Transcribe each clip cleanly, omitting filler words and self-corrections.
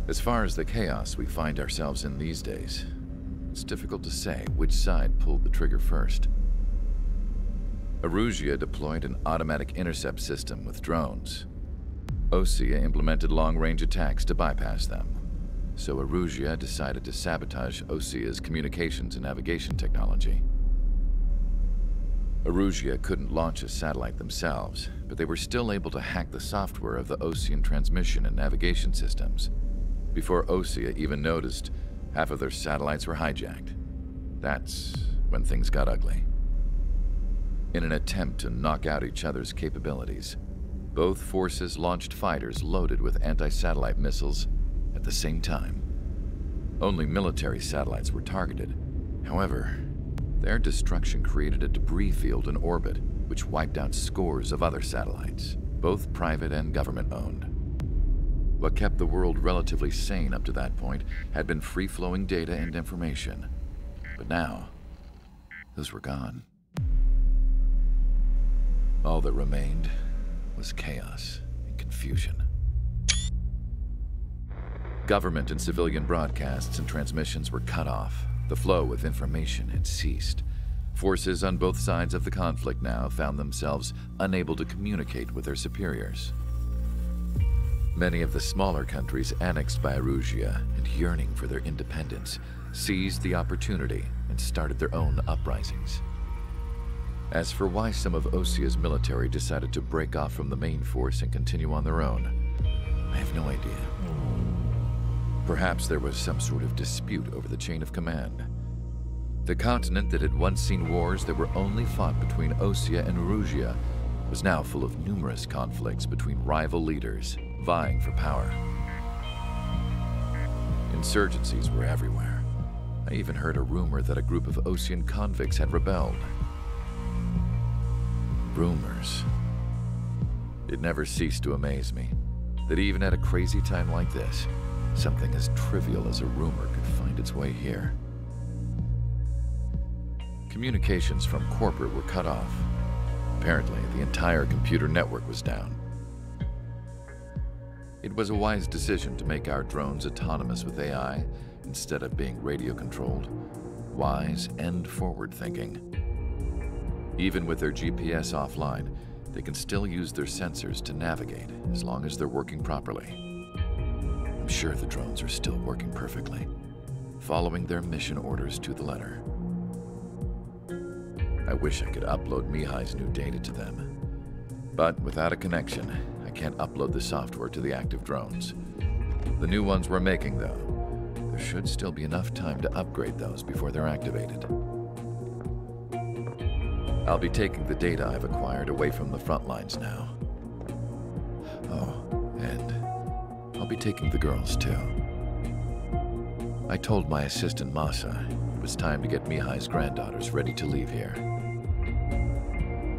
As far as the chaos we find ourselves in these days, it's difficult to say which side pulled the trigger first. Erusia deployed an automatic intercept system with drones. Osea implemented long-range attacks to bypass them. So Erusia decided to sabotage Osea's communications and navigation technology. Erusia couldn't launch a satellite themselves, but they were still able to hack the software of the Osean transmission and navigation systems. Before Osea even noticed, half of their satellites were hijacked. That's when things got ugly. In an attempt to knock out each other's capabilities, both forces launched fighters loaded with anti-satellite missiles at the same time. Only military satellites were targeted. However, their destruction created a debris field in orbit, which wiped out scores of other satellites, both private and government-owned. What kept the world relatively sane up to that point had been free-flowing data and information. But now, those were gone. All that remained was chaos and confusion. Government and civilian broadcasts and transmissions were cut off. The flow of information had ceased. Forces on both sides of the conflict now found themselves unable to communicate with their superiors. Many of the smaller countries annexed by Erusia and yearning for their independence seized the opportunity and started their own uprisings. As for why some of Osea's military decided to break off from the main force and continue on their own, I have no idea. Perhaps there was some sort of dispute over the chain of command. The continent that had once seen wars that were only fought between Osea and Erusia was now full of numerous conflicts between rival leaders vying for power. Insurgencies were everywhere. I even heard a rumor that a group of Osean convicts had rebelled. Rumors. It never ceased to amaze me that even at a crazy time like this, something as trivial as a rumor could find its way here. Communications from corporate were cut off. Apparently, the entire computer network was down. It was a wise decision to make our drones autonomous with AI instead of being radio-controlled. Wise and forward-thinking. Even with their GPS offline, they can still use their sensors to navigate as long as they're working properly. I'm sure the drones are still working perfectly, following their mission orders to the letter. I wish I could upload Mihai's new data to them. But without a connection, I can't upload the software to the active drones. The new ones we're making, though, there should still be enough time to upgrade those before they're activated. I'll be taking the data I've acquired away from the front lines now. Oh, and I'll be taking the girls, too. I told my assistant Masa it was time to get Mihai's granddaughters ready to leave here.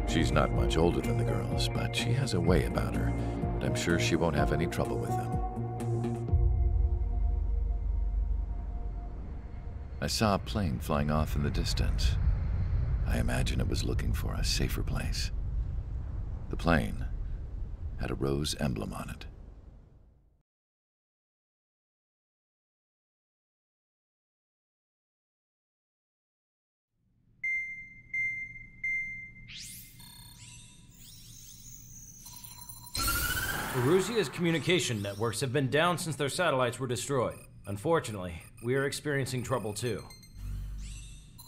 She's not much older than the girls, but she has a way about her, and I'm sure she won't have any trouble with them. I saw a plane flying off in the distance. I imagine it was looking for a safer place. The plane had a rose emblem on it. Erusia's communication networks have been down since their satellites were destroyed. Unfortunately, we are experiencing trouble too.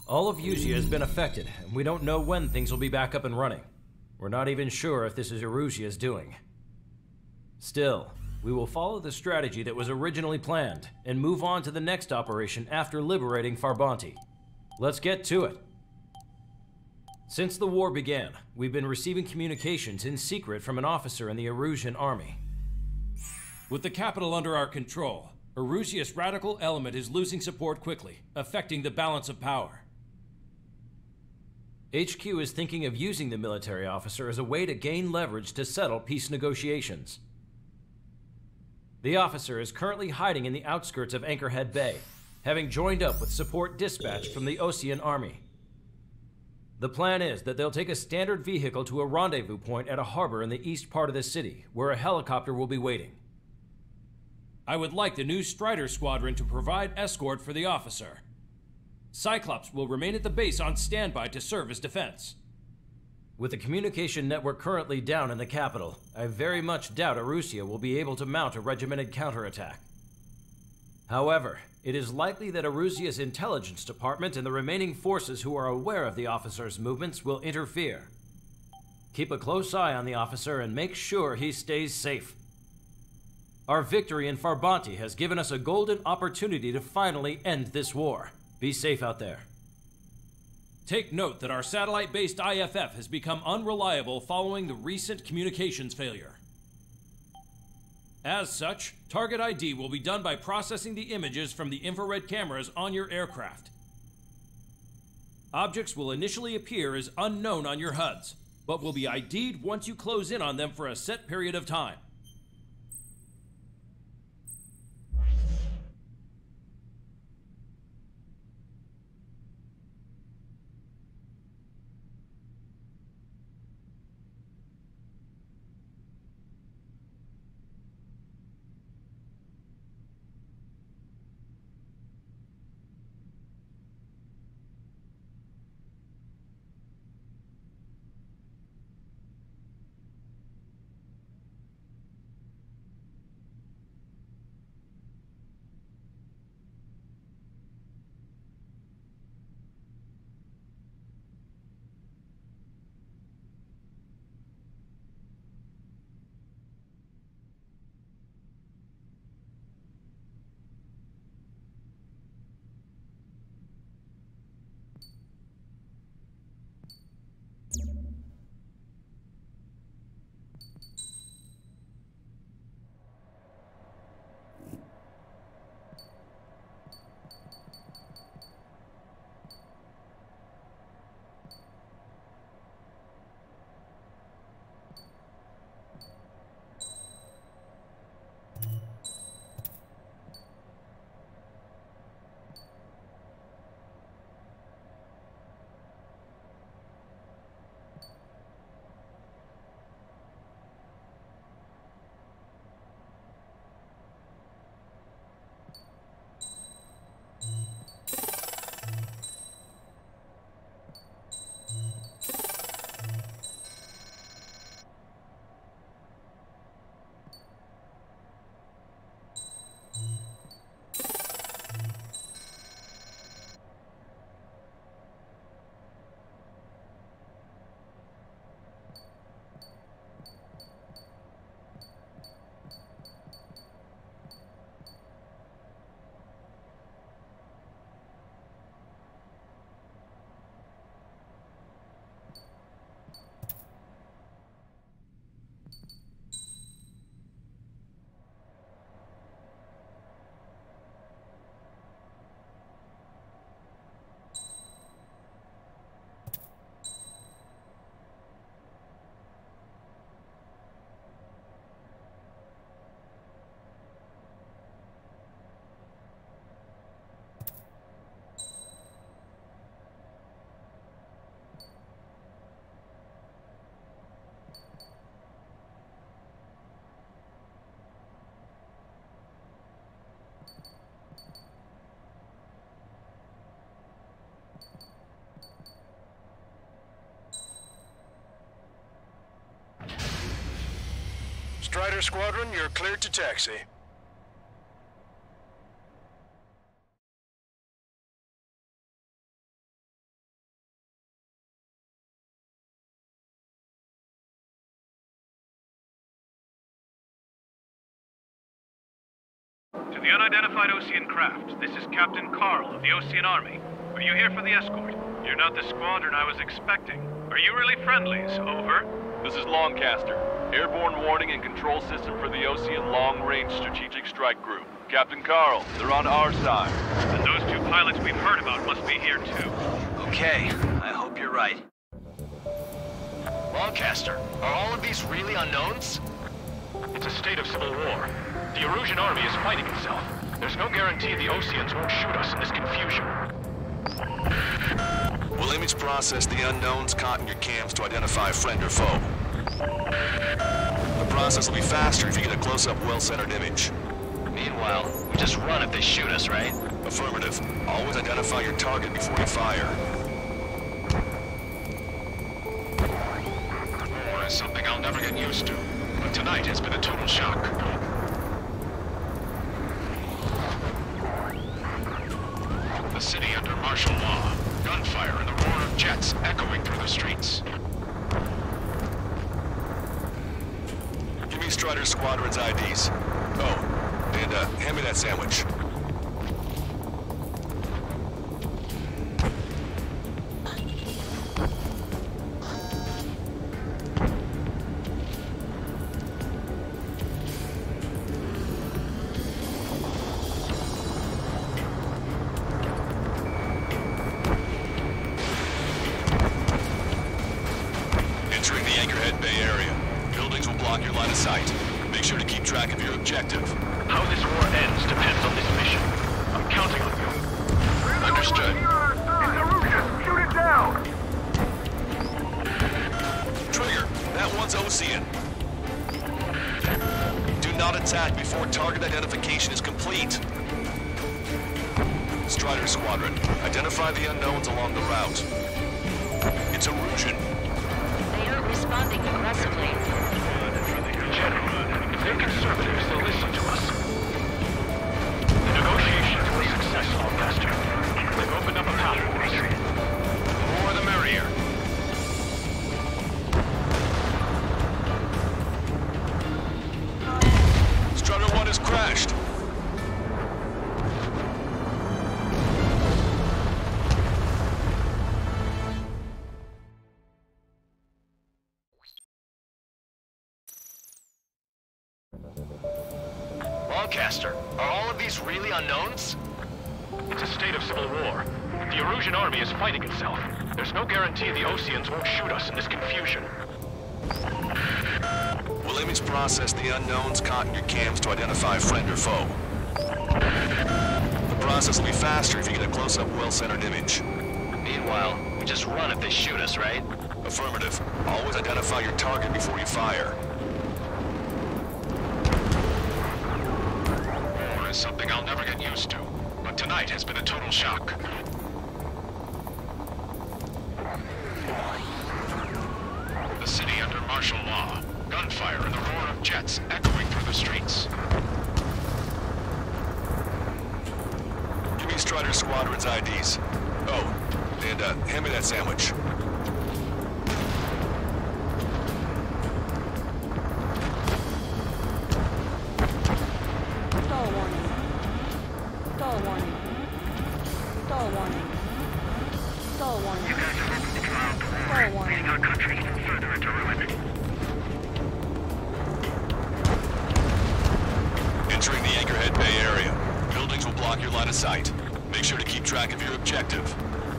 All of Usia has been affected, and we don't know when things will be back up and running. We're not even sure if this is Erusia's doing. Still, we will follow the strategy that was originally planned, and move on to the next operation after liberating Farbanti. Let's get to it. Since the war began, we've been receiving communications in secret from an officer in the Erusian army. With the capital under our control, Erusia's radical element is losing support quickly, affecting the balance of power. HQ is thinking of using the military officer as a way to gain leverage to settle peace negotiations. The officer is currently hiding in the outskirts of Anchorhead Bay, having joined up with support dispatched from the Osean army. The plan is that they'll take a standard vehicle to a rendezvous point at a harbor in the east part of the city, where a helicopter will be waiting. I would like the new Strider Squadron to provide escort for the officer. Cyclops will remain at the base on standby to serve as defense. With the communication network currently down in the capital, I very much doubt Arusea will be able to mount a regimented counterattack. However, it is likely that Arusea's intelligence department and the remaining forces who are aware of the officer's movements will interfere. Keep a close eye on the officer and make sure he stays safe. Our victory in Farbanti has given us a golden opportunity to finally end this war. Be safe out there. Take note that our satellite-based IFF has become unreliable following the recent communications failure. As such, target ID will be done by processing the images from the infrared cameras on your aircraft. Objects will initially appear as unknown on your HUDs, but will be ID'd once you close in on them for a set period of time. Strider Squadron, you're cleared to taxi. To the unidentified Osean craft, this is Captain Carl of the Osean Army. Are you here for the escort? You're not the squadron I was expecting. Are you really friendlies? Over. This is Longcaster. Airborne warning and control system for the Osean Long-Range Strategic Strike Group. Captain Carl, they're on our side. And those two pilots we've heard about must be here too. Okay, I hope you're right. Longcaster, are all of these really unknowns? It's a state of civil war. The Erusian army is fighting itself. There's no guarantee the Oseans won't shoot us in this confusion. We'll image process the unknowns caught in your cams to identify friend or foe. The process will be faster if you get a close-up, well-centered image. Meanwhile, Meanwhile, we just run if they shoot us, right? Affirmative. Always identify your target before you fire. War is something I'll never get used to, but tonight has been a total shock. The city under martial law. Gunfire and the roar of jets echoing through the streets. Give me Strider Squadron's IDs. Oh, and hand me that sandwich. Entering the Anchorhead Bay area. Buildings will block your line of sight. Make sure to keep track of your objective. How this war ends depends on this mission. I'm counting on you. Understood. Shoot it down! Trigger, that one's Ocean. Do not attack before target identification is complete. Strider Squadron, identify the unknowns along the route. It's Erosion. They aren't responding aggressively. General, they're conservatives. They'll listen to us. The negotiations were successful, Master. They've opened up a path for us. The more the merrier. Strider 1 has crashed. Lancaster, are all of these really unknowns? It's a state of civil war. The Erosion army is fighting itself. There's no guarantee the Oceans won't shoot us in this confusion. We'll image process the unknowns caught in your cams to identify friend or foe. The process will be faster if you get a close-up, well-centered image. Meanwhile, we just run if they shoot us, right? Affirmative. Always identify your target before you fire. War is something I'll never get used to, but tonight has been a total shock. The city under martial law. Gunfire and the roar of jets echoing through the streets. Give me Strider Squadron's IDs. Oh, and hand me that sandwich. Stall warning. Stall warning. Stall warning. Stall warning. You guys are working to draw out the war, Stall warning. leading our country even further into ruin. Entering the Anchorhead Bay area. Buildings will block your line of sight. Make sure to keep track of your objective.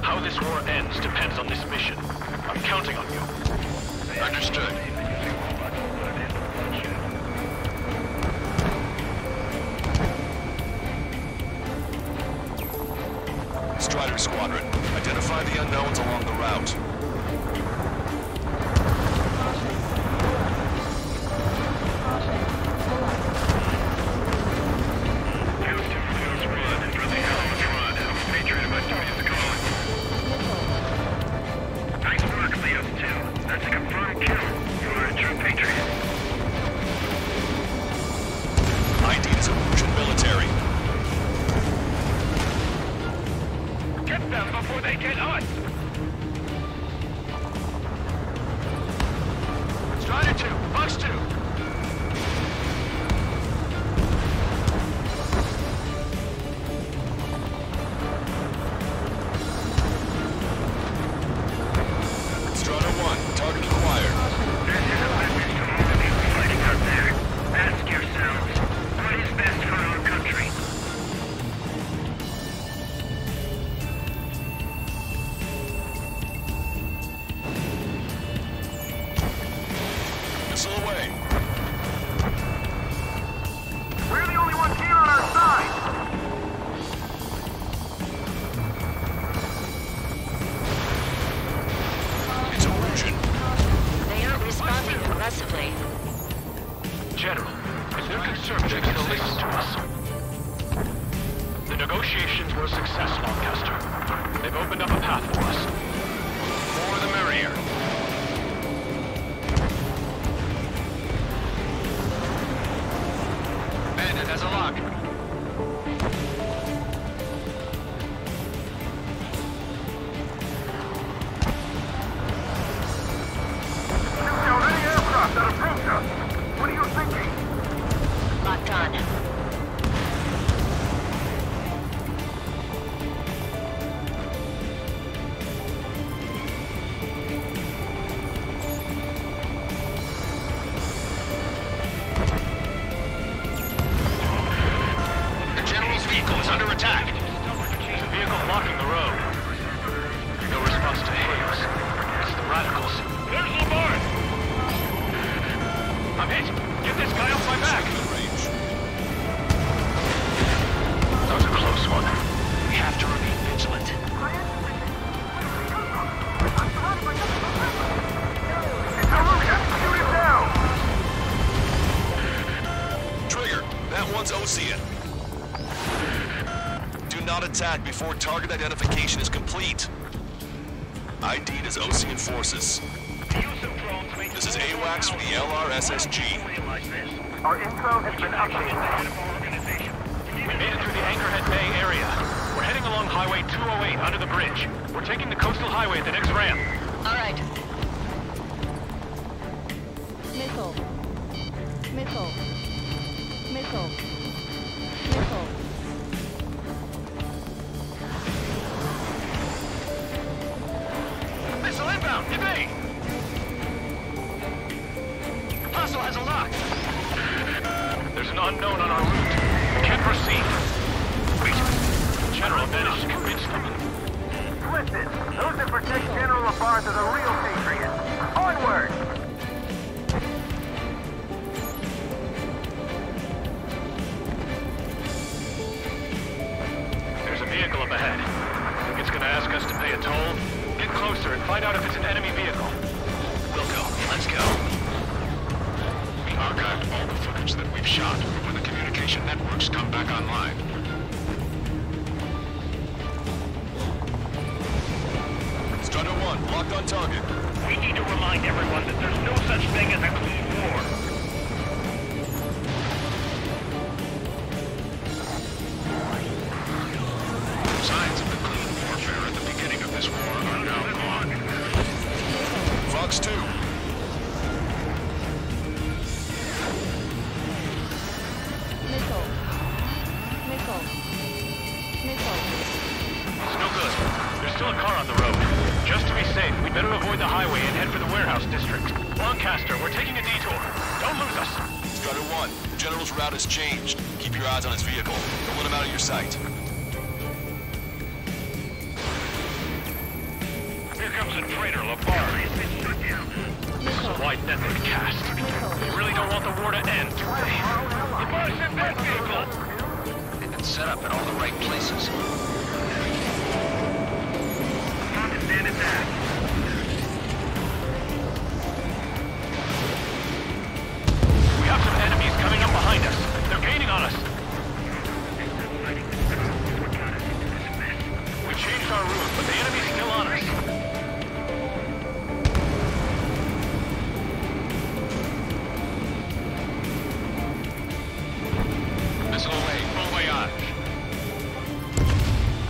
How this war ends depends on this mission. I'm counting on you. Understood. Strider Squadron, identify the unknowns along the route. Houston, Phil's Run, and really hell of a run. Patriot of my duties calling. Nice work, Leos 2. That's a confirmed kill. You are a true patriot. ID is Erosion military. Get them before they get us! dock. Down any aircraft that approach us. What are you thinking? Locked on. The General's vehicle is under attack. The vehicle blocking the road. No response to hails. It's the radicals. There's Lamar! I'm hit! Get this guy off my back! That was a close one. We have to remain vigilant. Shoot him down! Trigger, that one's Ocean. Do not attack before target identification is complete. ID'd as Ocean forces. This is AWACS for the LRSSG. Our info has been updated. We made it through the Anchorhead Bay area. We're heading along Highway 208 under the bridge. We're taking the coastal highway at the next ramp. All right. Missile. Missile. Missile. Missile. Missile inbound! Evade! Hostile has a lock! There's an unknown on our route. We can't proceed. Wait. General managed to convince them. Listen, those that protect General Labarge are the real patriots. Onward! There's a vehicle up ahead. Think it's gonna ask us to pay a toll? Get closer and find out if it's an enemy vehicle. We'll go. Let's go. We archived all the footage that we've shot for when the communication networks come back online. Strider 1, locked on target. We need to remind everyone that there's no such thing as a clean war. Signs of the clean warfare at the beginning of this war are now gone. Fox 2. Missile. Missile. Missile. It's no good. There's still a car on the road. Just to be safe, we'd better avoid the highway and head for the warehouse district. Lancaster, we're taking a detour. Don't lose us. Strider 1, the General's route has changed. Keep your eyes on his vehicle. Don't let him out of your sight. Here comes a traitor, Labarge. This is a white net they've cast. They really don't want the war to end, do they? Labarge in that vehicle! They've been set up in all the right places. Stand it back. We have some enemies coming up behind us. They're gaining on us. We changed our route, but the enemy's still on us. Missile away. Full way on.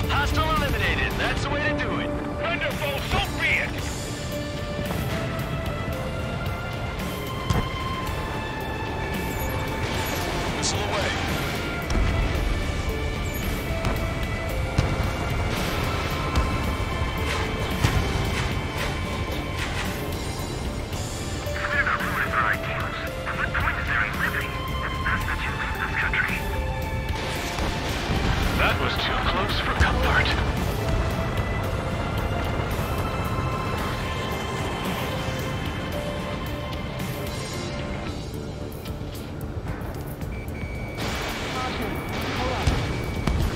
Hostile eliminated. That's the way to do it. Wonderful, so be it! Missile away. That was too close for comfort.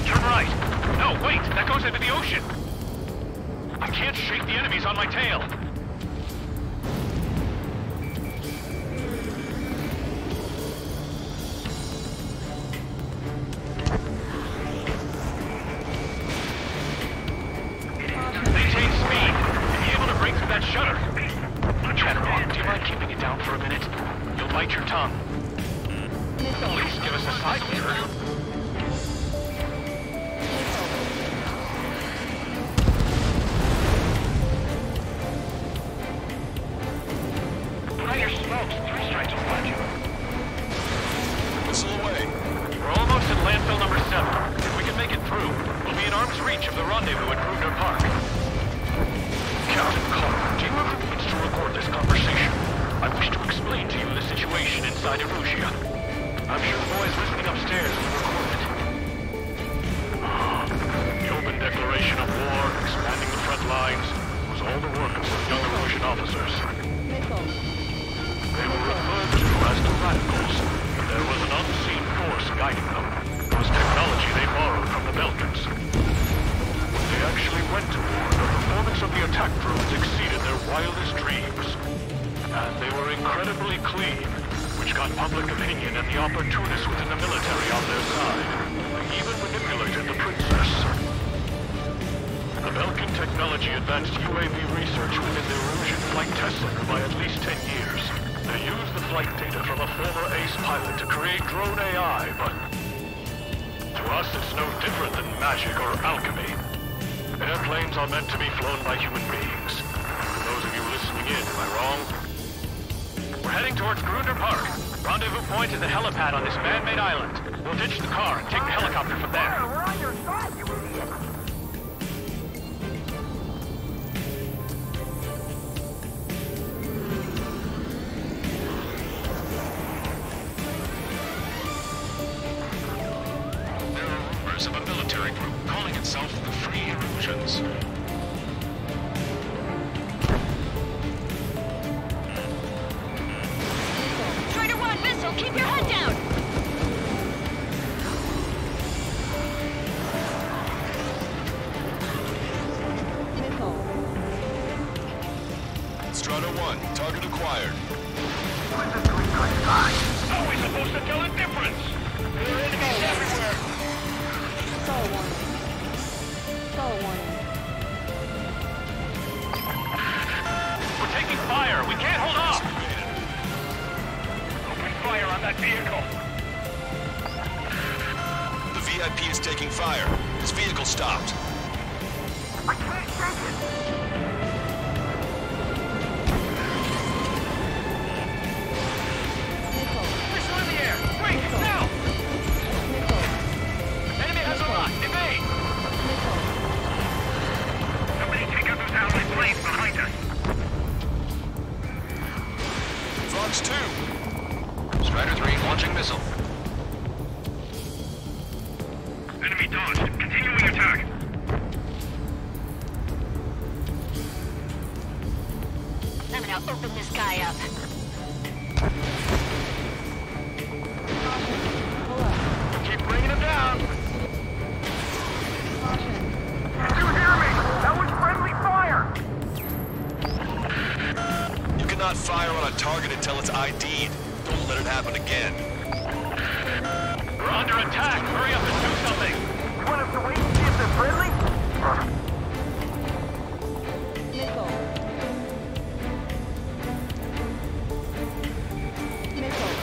Turn right. No, wait, that goes into the ocean. I can't shake the enemies on my tail. Maintain speed. Be able to break through that shutter. General, do you mind keeping it down for a minute? You'll bite your tongue. Please give us a side mirror. the rendezvous at Gruner Park. Captain Carl, take a few minutes to record this conversation. I wish to explain to you the situation inside Erusia. I'm sure the boys listening upstairs will record it. The open declaration of war, expanding the front lines, was all the work of some young Erusian officers. They were referred to as the radicals, but there was an unseen force guiding them. It was technology they borrowed from the Belkans. When they actually went to war, the performance of the attack drones exceeded their wildest dreams. And they were incredibly clean, which got public opinion and the opportunists within the military on their side. They even manipulated the princess. The Belkan technology advanced UAV research within the Erusian flight test center by at least 10 years. They used the flight data from a former ace pilot to create drone AI, but to us it's no different than magic or alchemy. Airplanes are meant to be flown by human beings. For those of you listening in, am I wrong? We're heading towards Gruner Park. Rendezvous point is the helipad on this man-made island. We'll ditch the car and take the helicopter from there. We're on your side, you idiot! There are rumors of a military group calling itself the Free Erusians. Strider 1, missile, keep your head down! Strider 1, target acquired. How are we supposed to tell the difference? There are enemies everywhere! Stall warning. Stall warning. We're taking fire! We can't hold off! Open fire on that vehicle! The VIP is taking fire. His vehicle stopped. I can't take it! Missile in the air! Quick, now! Enemy has a lock! Evade! Somebody take out those allied planes behind us! Fox 2. Strider 3 launching missile. Enemy dodged. Continuing attack. I'm gonna open this guy up. Keep bringing him down! Did you hear me? That was friendly fire! You cannot fire on a target until it's ID'd. Don't let it happen again. We're under attack! Hurry up and do something! You want us to wait and see if they're friendly? Missile. Missile.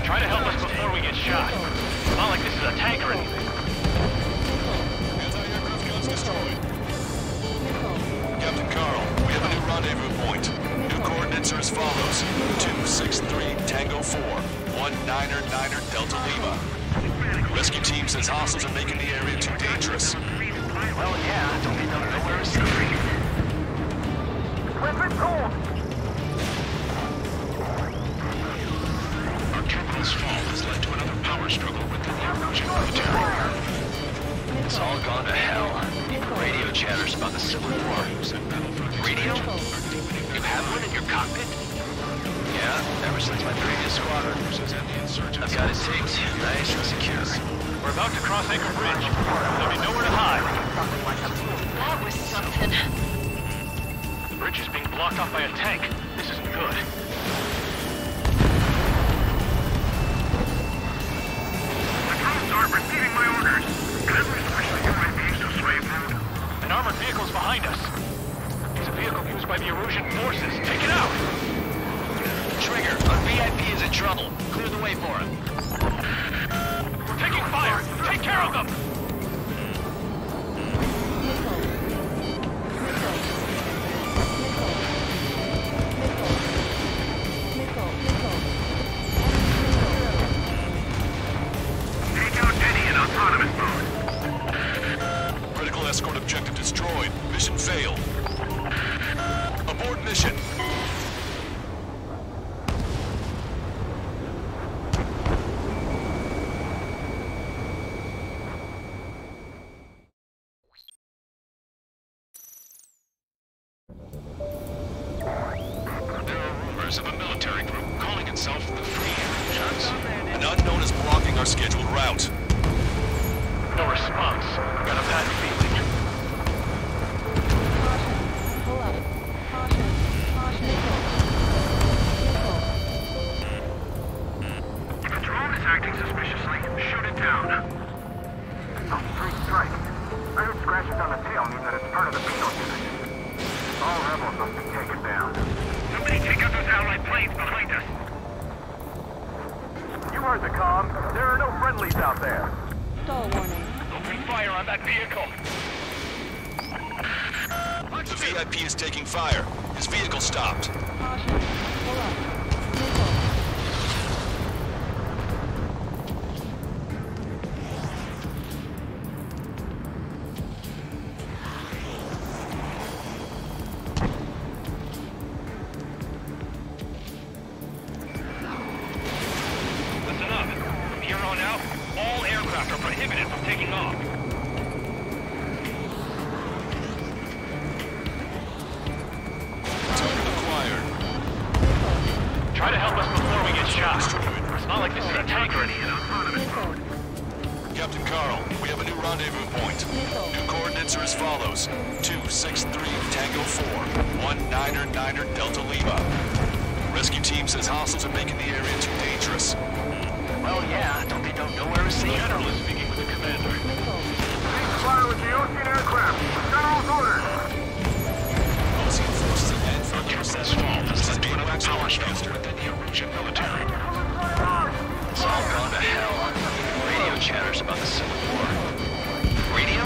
Try to help us before we get shot. It's not like this is a tank or anything. Anti-aircraft guns destroyed. Missile. Captain Carl, we have a new rendezvous point. New coordinates are as follows. 263 Tango 4, 1999 Delta Lima. Rescue team says hostiles are making the area too dangerous. Well, yeah, don't be done nowhere safe. Weapons hold! Our terminal's fall has led to another power struggle within the Erusian military. It's all gone to hell. Even radio chatters about the Civil War. Radio? You have one in your cockpit? Yeah, ever since my previous squadron. I've got it taped, nice and secure. We're about to cross Anchor Bridge. There'll be nowhere to hide. That was something. The bridge is being blocked off by a tank. This isn't good. The drones aren't receiving my orders. Every special UAVs to sway mode. An armored vehicle's behind us. It's a vehicle used by the Erusian forces. Take it out! Trigger, our VIP is in trouble. Clear the way for him. We're taking fire! Take care of them! Take out Denny and autonomous. our scheduled route. No response. Got a bad feeling. Caution. Pull up. Caution. Caution. Missile. If a drone is acting suspiciously, shoot it down. Oh, straight strike. I heard scratches on the tail mean that it's part of the Beetle unit. All rebels must be taken down. Somebody take out those allied planes behind us. You heard the comm. There are no friendlies out there. Stall warning. Open fire on that vehicle. The VIP is taking fire. His vehicle stopped. Caution. Pull up. Missile. Listen up. From here on out, all aircraft are prohibited from taking off. Target acquired. Try to help us before we get shot. It's not like this is a tank or anything. Missile. Captain Carl, we have a new rendezvous point. New coordinates are as follows. 263 Tango 4, 1999 Delta Lima. Rescue team says hostiles are making the area too dangerous. Well, yeah, don't they know nowhere is safe? General is speaking with the commander. Fire with the Ocean aircraft. General's orders. Ocean forces ahead from This fall, this is being a power struggle within the Erusian military. It's all gone to hell. Radio chatters about the Civil War. Radio?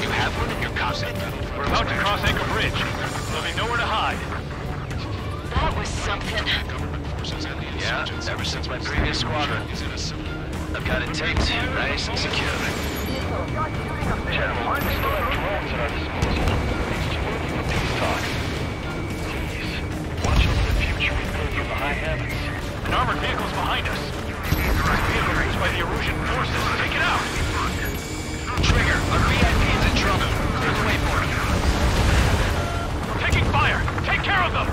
You have one in your cockpit? We're about to cross Anchor Bridge. There'll be nowhere to hide. That was something. Yeah, ever since my previous squadron. I've got it taped, nice and secure. General, we still have drones at our disposal. Makes you worthy for peace talks. Please, watch over the future we build from the high heavens. An armored vehicle's behind us. This vehicle used by the Erusian forces. Take it out! Trigger, our VIP is in trouble. Clear the way for him. We're taking fire! Take care of them!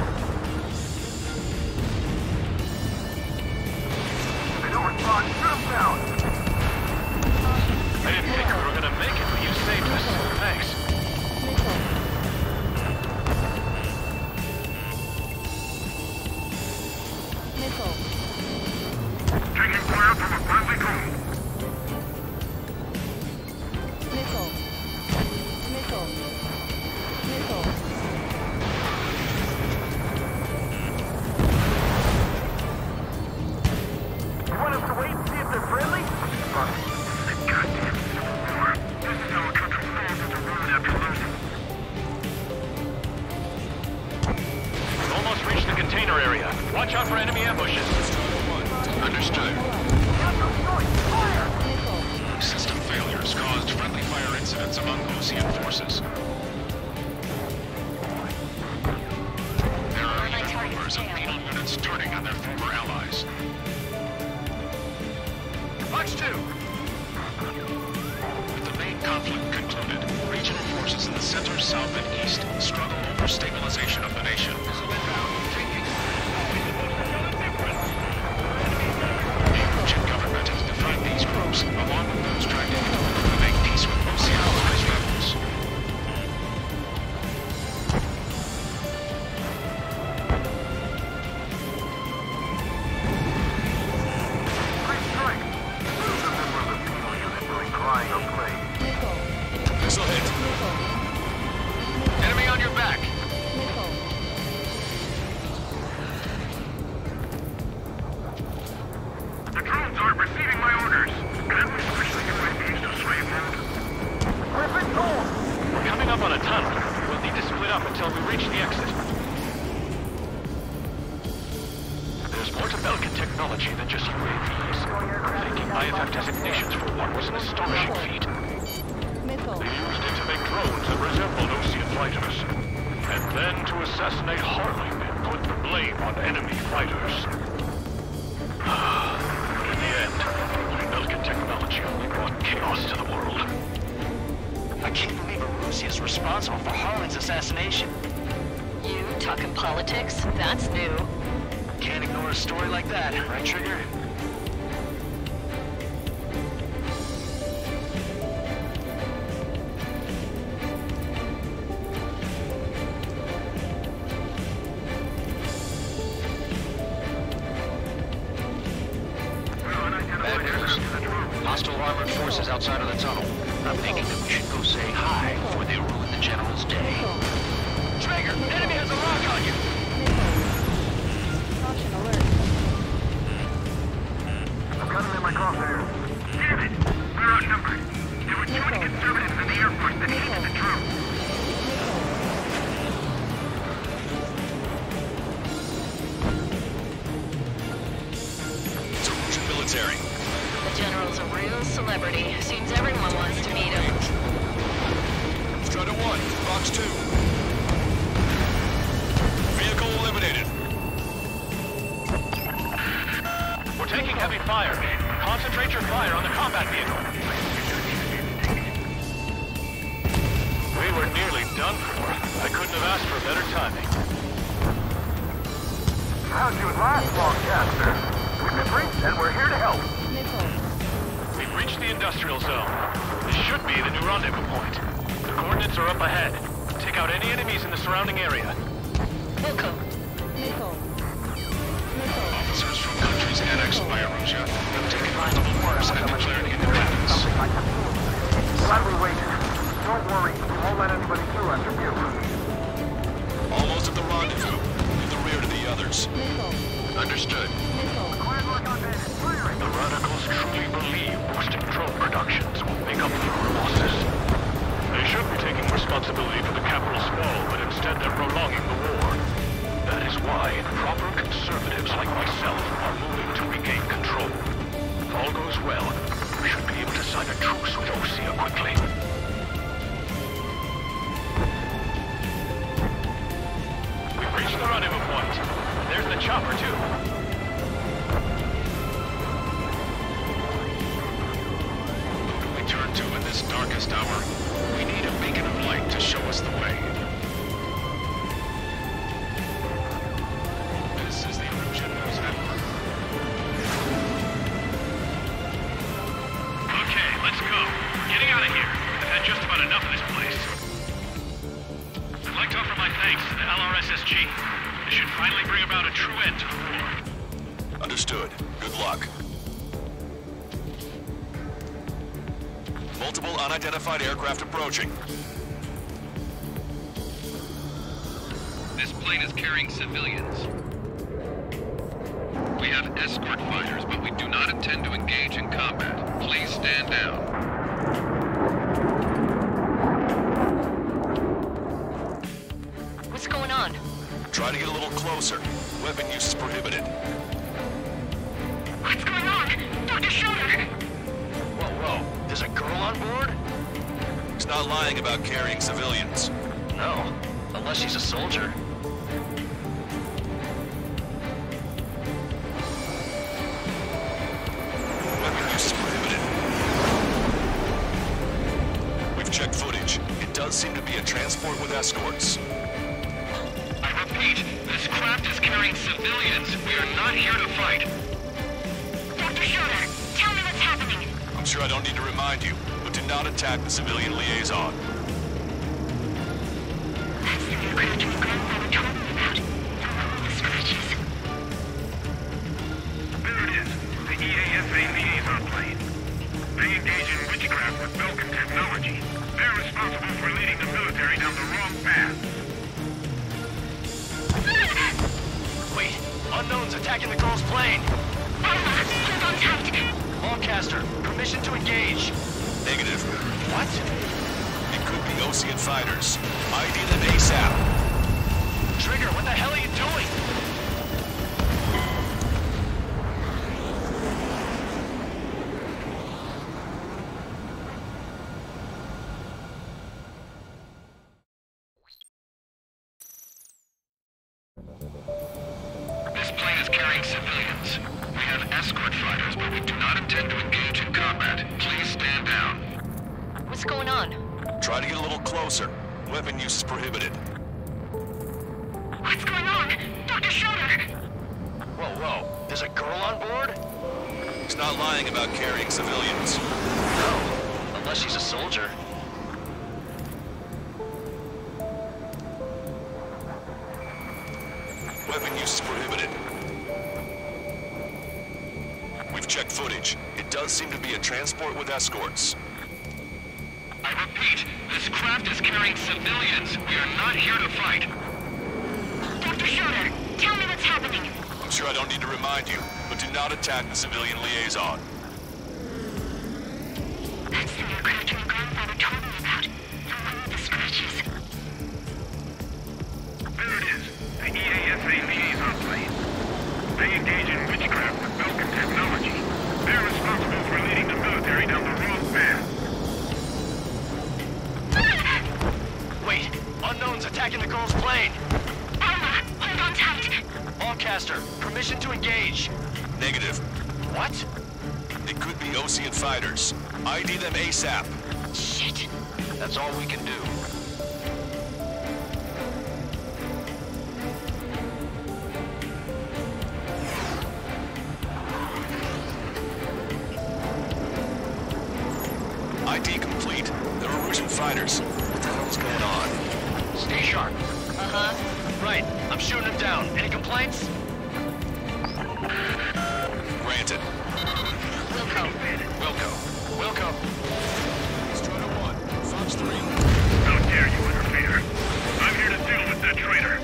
They don't respond. Shoot them down. I didn't think we were gonna make it, but you saved us. Thanks. Missile. Missile. Taking fire from a friendly drone. Missile. Missile. Missile. You want us to wait and see if they're friendly? Goddamn Civil War. This is how a country falls into ruin after losing. We've almost reached the container area. Watch out for enemy ambushes. Understood. Missile. System failures caused friendly fire incidents among Ocean forces. There are even rumors of penal units turning on their former allies. Watch two! With the main conflict concluded, regional forces in the center, south, and east struggle over stabilization of the nation. The Erusian government has defined these groups, along with those trying to make peace with Ocean-allies rebels. Great strike. Who's a member of the Beetle unit doing crying or playing? Missile. Missile hit. Missile. Enemy on your back. Missile. The drones aren't receiving my orders. Can we switch the UAVs to slave mode? We're coming up on a tunnel. We'll need to split up until we reach the exit. There's more to Belkin technology than just UAVs. Thinking IFF designations for one was an astonishing feat. Missile. They used it to make drones that resembled Ocean fighters. And then to assassinate Harling and put the blame on enemy fighters. In the end, Belkin technology only brought chaos to the world. I can't believe Erusia is responsible for Harlan's assassination. You talking politics? That's new. Can't ignore a story like that, right, Trigger? Bad news. Hostile armored forces outside of the tunnel. I'm thinking that we should go say hi before they ruin the General's day. Traeger, enemy has a lock on you! Caution alert. I've got him in my crosshairs. Damn it! We're outnumbered. There were too many conservatives in the Air Force that hated the troops. It's Erusian military. The General's a real celebrity. Seems everyone wants to meet him. Strider 1, Box 2. Vehicle eliminated. We're taking heavy fire. Concentrate your fire on the combat vehicle. We were nearly done for. I couldn't have asked for better timing. How'd you last, Longcaster? We've been briefed and we're here to help. Missile. We've reached the industrial zone. This should be the new rendezvous point. The coordinates are up ahead. Take out any enemies in the surrounding area. Wilco. Missile. Officers from countries annexed by Erusia have taken Final orders and declared independence. Glad we waited. Don't worry, we won't let anybody through after we approve. Almost at the rendezvous. In the rear to the others. Missile. Understood. Missile. The radicals truly believe boosting drone productions will make up for our losses. They should be taking responsibility for the capital's fall, but instead they're prolonging the war. That is why proper conservatives like myself are moving to regain control. If all goes well, we should be able to sign a truce with Osea quickly. We've reached the rendezvous point. There's the chopper, too. Who do we turn to in this darkest hour? We need a beacon of light to show us the way. This is the Erusian News Network. Okay, let's go. Getting out of here. I've had just about enough of this place. I'd like to offer my thanks to the LRSSG. This should finally bring about a true end to the war. Understood. Good luck. Multiple unidentified aircraft approaching. This plane is carrying civilians. We have escort fighters, but we do not intend to engage in combat. Please stand down. What's going on? Try to get a little closer. Weapon use is prohibited. What's going on? Dr. Schroeder! Whoa. There's a girl on board? He's not lying about carrying civilians. No. Unless she's a soldier. Weapon use is prohibited. We've checked footage. It does seem to be a transport with escorts. I repeat, this craft is carrying civilians. We are not here to fight. Dr. Schroeder, tell me what's happening. I'm sure I don't need to remind you, but do not attack the civilian liaison. That's the aircraft my grandfather told me about. The scratches. There it is. The EASA liaison plane. They engage in witchcraft with Belkin technology. They're responsible for leading the military down the wrong path. Wait, unknown's attacking the girl's plane. Hold on tight. Longcaster, permission to engage. Negative. What? It could be Ocean fighters. ID them ASAP. Trigger, what the hell are you doing? This plane is carrying civilians. We have escort fighters, but we do not intend to engage in combat. Please stand down. What's going on? Try to get a little closer. Weapon use is prohibited. What's going on? Dr. Schroeder! Whoa. There's a girl on board? He's not lying about carrying civilians. No. Unless she's a soldier. Weapon use is prohibited. We've We've checked footage. It does seem to be a transport with escorts. I repeat, this craft is carrying civilians. We are not here to fight. Dr. Schroeder, tell me what's happening. I'm sure I don't need to remind you, but do not attack the civilian liaison. That's the aircraft your grandfather told me about. The one with the scratches. There it is. The EASA liaison plane. They engage in witchcraft with Belkin technology. They're responsible for leading the military down the wrong path. Wait, unknown's attacking the girl's plane. Alma, hold on tight. Longcaster, permission to engage. Negative. What? It could be Ocean fighters. ID them ASAP. Shit. That's all we can do. ID complete. They're Erusian fighters. What the hell's going on? Stay sharp. Right, I'm shooting him down. Any complaints? Granted. Wilco. Strider 1, Fox 3. How dare you interfere? I'm here to deal with that traitor.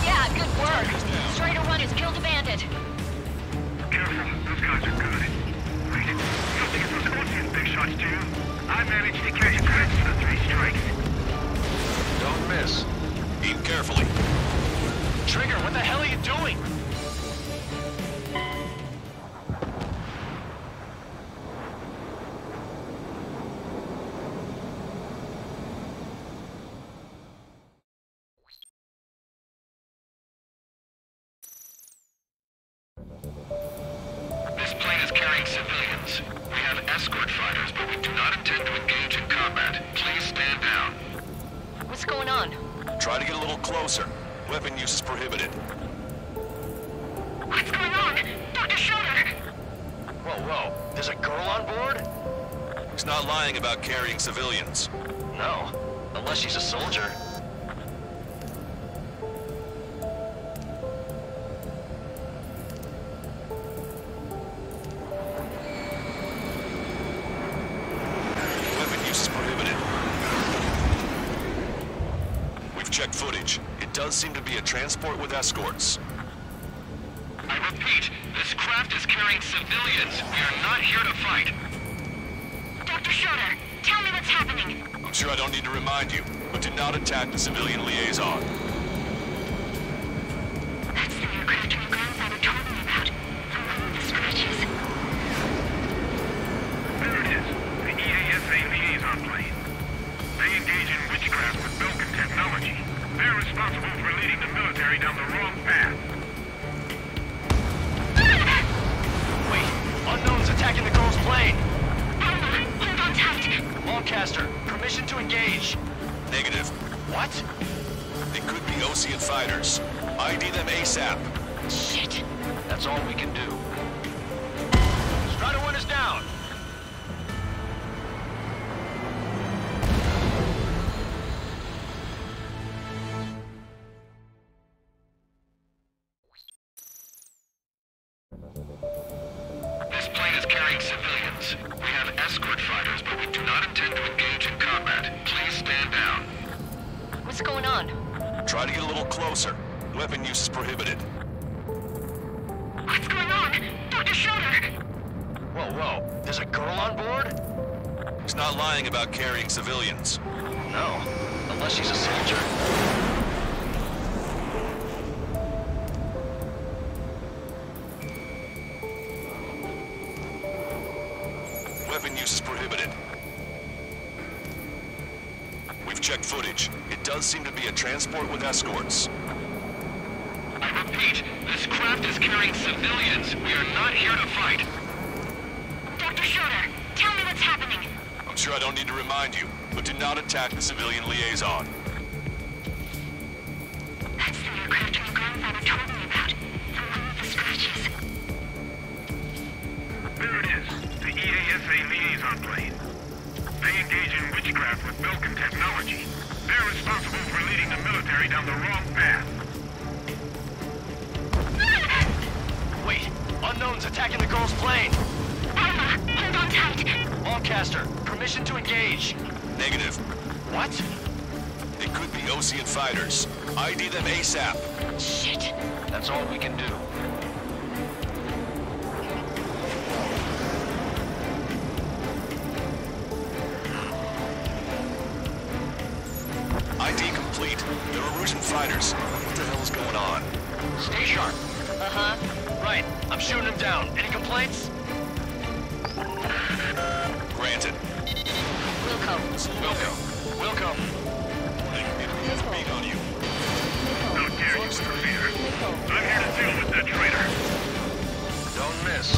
Yeah, good work. Strider 1 has killed a bandit. Careful, those guys are good. Wait, you don't think it's those Ocean big shots too? I managed to catch cracks for 3 strikes. Don't miss. Aim carefully. Trigger, what the hell are you doing? This plane is carrying civilians. We have escort fighters, but we do not intend to engage in combat. Please stand down. What's going on? Try to get a little closer. Weapon use is prohibited. What's going on? Dr. Schroeder! Whoa. There's a girl on board? He's not lying about carrying civilians. No, unless she's a soldier. Weapon use is prohibited. We've checked footage. It does seem to be a transport with escorts. I repeat, this craft is carrying civilians. We are not here to fight. Dr. Schroeder, tell me what's happening. I'm sure I don't need to remind you, but do not attack the civilian liaison. That's the aircraft your grandfather told me about. The one with the scratches. There it is. The EASA liaison plane. They engage in witchcraft with Belkin technology. They're responsible for leading the military down the wrong path. Wait, unknown's attacking the girl's plane. Alma, hold on tight. Longcaster, permission to engage. Negative. What? It could be Ocean fighters. ID them ASAP. Shit. That's all we can do. Strider 1 is down. This plane is carrying civilians. We have escort fighters, but we do not intend to engage in combat. Please stand down. What's going on? Try to get a little closer. Weapon use is prohibited. What's going on? Dr. Schroeder! Whoa. There's a girl on board? He's not lying about carrying civilians. No, unless she's a soldier. Weapon use is prohibited. We've checked footage. It does seem to be a transport with escorts. I repeat, this craft is carrying civilians. We are not here to fight. Dr. Schroeder, tell me what's happening. I'm sure I don't need to remind you, but do not attack the civilian liaison. That's the aircraft your grandfather told me about. The one with the scratches. There it is. The EASA liaison plane. They engage in witchcraft with Belkin technology. They're responsible for leading the military down the wrong path. Wait, unknowns attacking the girl's plane. Alpha, hold on tight. Lancaster, permission to engage. Negative. What? It could be Ocean fighters. ID them ASAP. Shit. That's all we can do. ID complete. There are Russian fighters. What the hell is going on? Stay sharp. Uh-huh. Right. I'm shooting him down. Any complaints? Granted. Wilco. Wilco. Enemy has a beat on you. How dare you interfere? I'm here to deal with that traitor. Don't miss.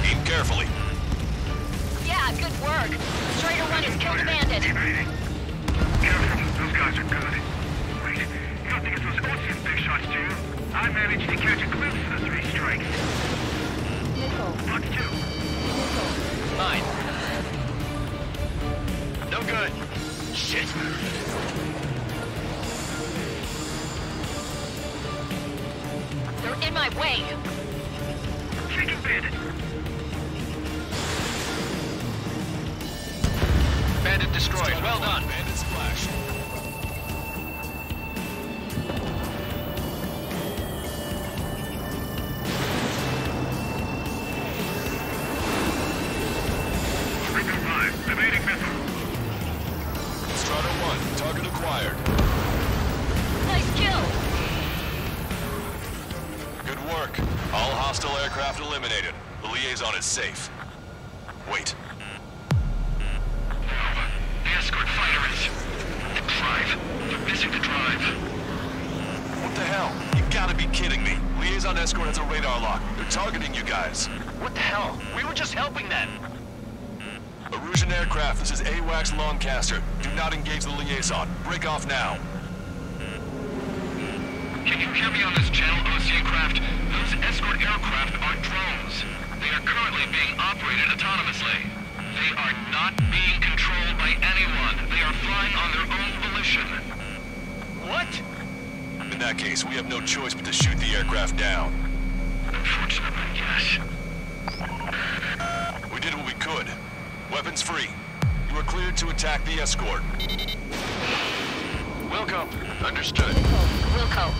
Aim carefully. Yeah, good work. Traitor 1 has killed a bandit. Keep aiming. Careful, those guys are good. Wait, you don't think it's those Ocean big shots, do you? I managed to catch a glimpse of the 3 strikes. Missile. Buck 2. Missile. Mine. No good. Shit. They're in my way. Chicken bandit. Bandit destroyed. Well done. Bandit splash. Striker 5, evading missile. Strider 1, target acquired. Nice kill. Good work. All hostile aircraft eliminated. The liaison is safe. Wait. The escort fighter is... the drive. They're missing the drive. What the hell? You gotta be kidding me. Liaison escort has a radar lock. They're targeting you guys. What the hell? We were just helping them. Erusian aircraft, this is AWACS Lancaster. Do not engage the liaison. Break off now. Can you hear me on this channel, Oceancraft? Those escort aircraft are drones. They are currently being operated autonomously. They are not being controlled by anyone. They are flying on their own volition. What? In that case, we have no choice but to shoot the aircraft down. Unfortunately, yes. We did what we could. Weapons free. You are cleared to attack the escort. Wilco. Understood. Wilco.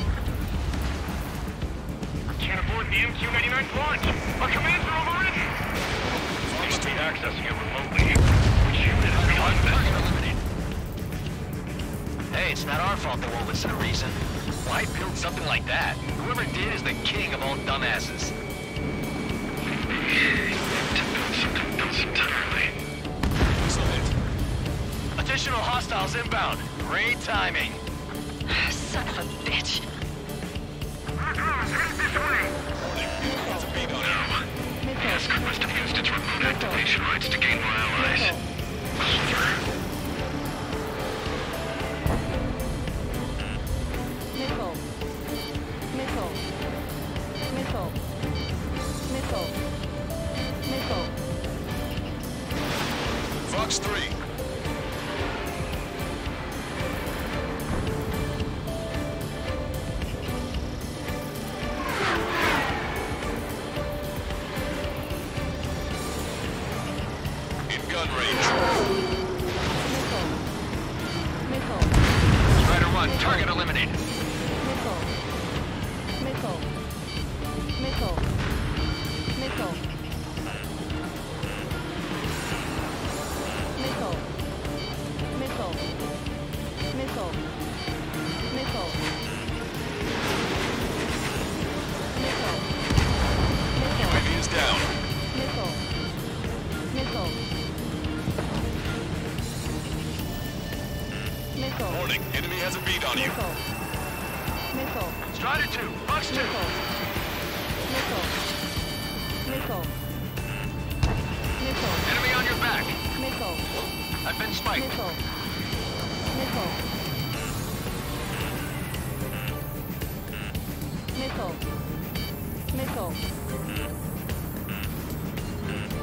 Can't avoid the MQ-99 launch. Our commands are overridden. They must be accessing it remotely. Which unit is going this? Hey, it's not our fault they won't listen to reason. Why build something like that? Whoever did is the king of all dumbasses. To build something else entirely. Excellent. Additional hostiles inbound. Great timing. Son of a bitch. Headed this way. Has a beat on you. The escort must have used its remote activation rights to gain more allies. Clever. Missile. Missile. Missile. Missile. Missile. Fox 3. In gun range. Missile. Missile. Strider 1, target eliminated. Missile. Missile. Missile. Missile. Missile. Missile. Missile. Missile. Missile. UAV is down. Missile. Missile. Missile. Warning, enemy has a beat on you. Missile. Missile. Strider 2, Fox 2. Missile. Missile. Missile. Missile. Enemy on your back. Missile. I've been spiked. Missile. Missile. Missile. Missile.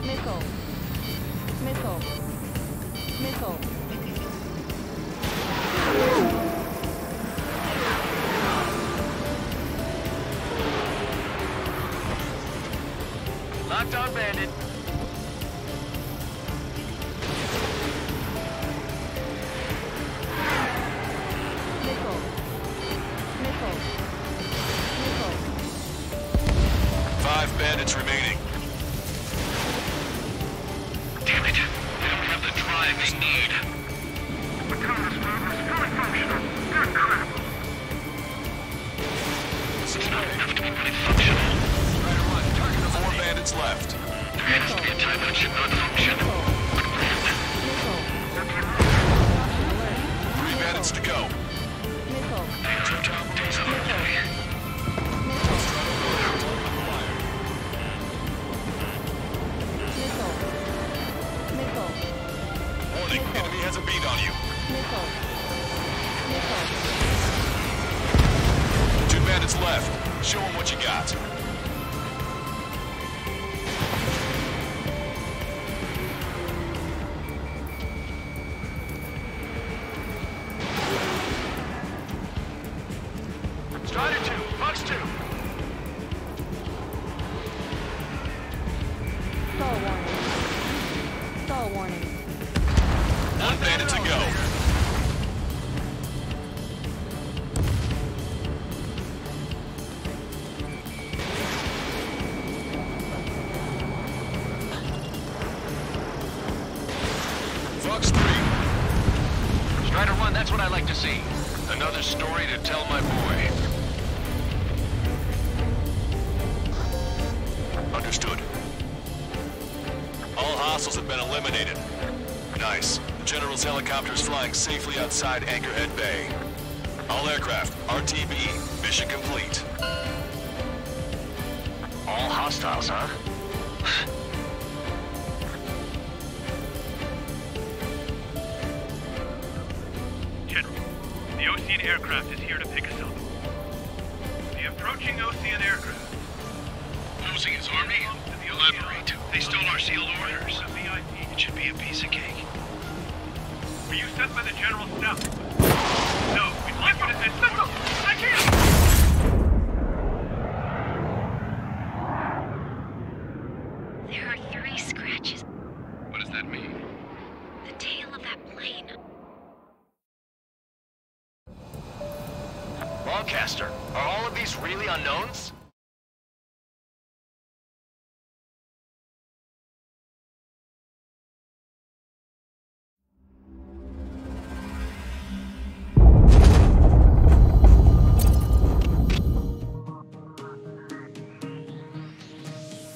Missile. Missile. Missile. Locked on bandit. Missile. Missile. Missile. 5 bandits remaining. Damn it. They don't have the drive they need. Autonomous movers fully functional. Good crap. It's not enough to be fully functional. Strider 1, target the 4 bandits left. There has to be a time when it should not function. But when? Missile. 3 bandits to go. Missile. They are okay. Missile. Missile. Warning, enemy has a beat on you. Missile. Missile. 2 bandits left. Show them what you got. Strider 2, Fox 2. Stall warning. Stall warning. 1 bandit to go. Fox 3. Strider 1, that's what I like to see. Another story to tell my boy. Understood. All hostiles have been eliminated. Nice. The General's helicopter is flying safely outside Anchorhead Bay. All aircraft, RTB, mission complete. All hostiles, huh? General, the Ocean aircraft is here to pick us up. The approaching Ocean aircraft. Ocean's army? Elaborate. They stole our sealed orders. The VIP. It should be a piece of cake. Were you sent by the General's staff? No, we'd like you to send more. I can't! There are 3 scratches. What does that mean? The tail of that plane. Broadcaster, are all of these really unknowns?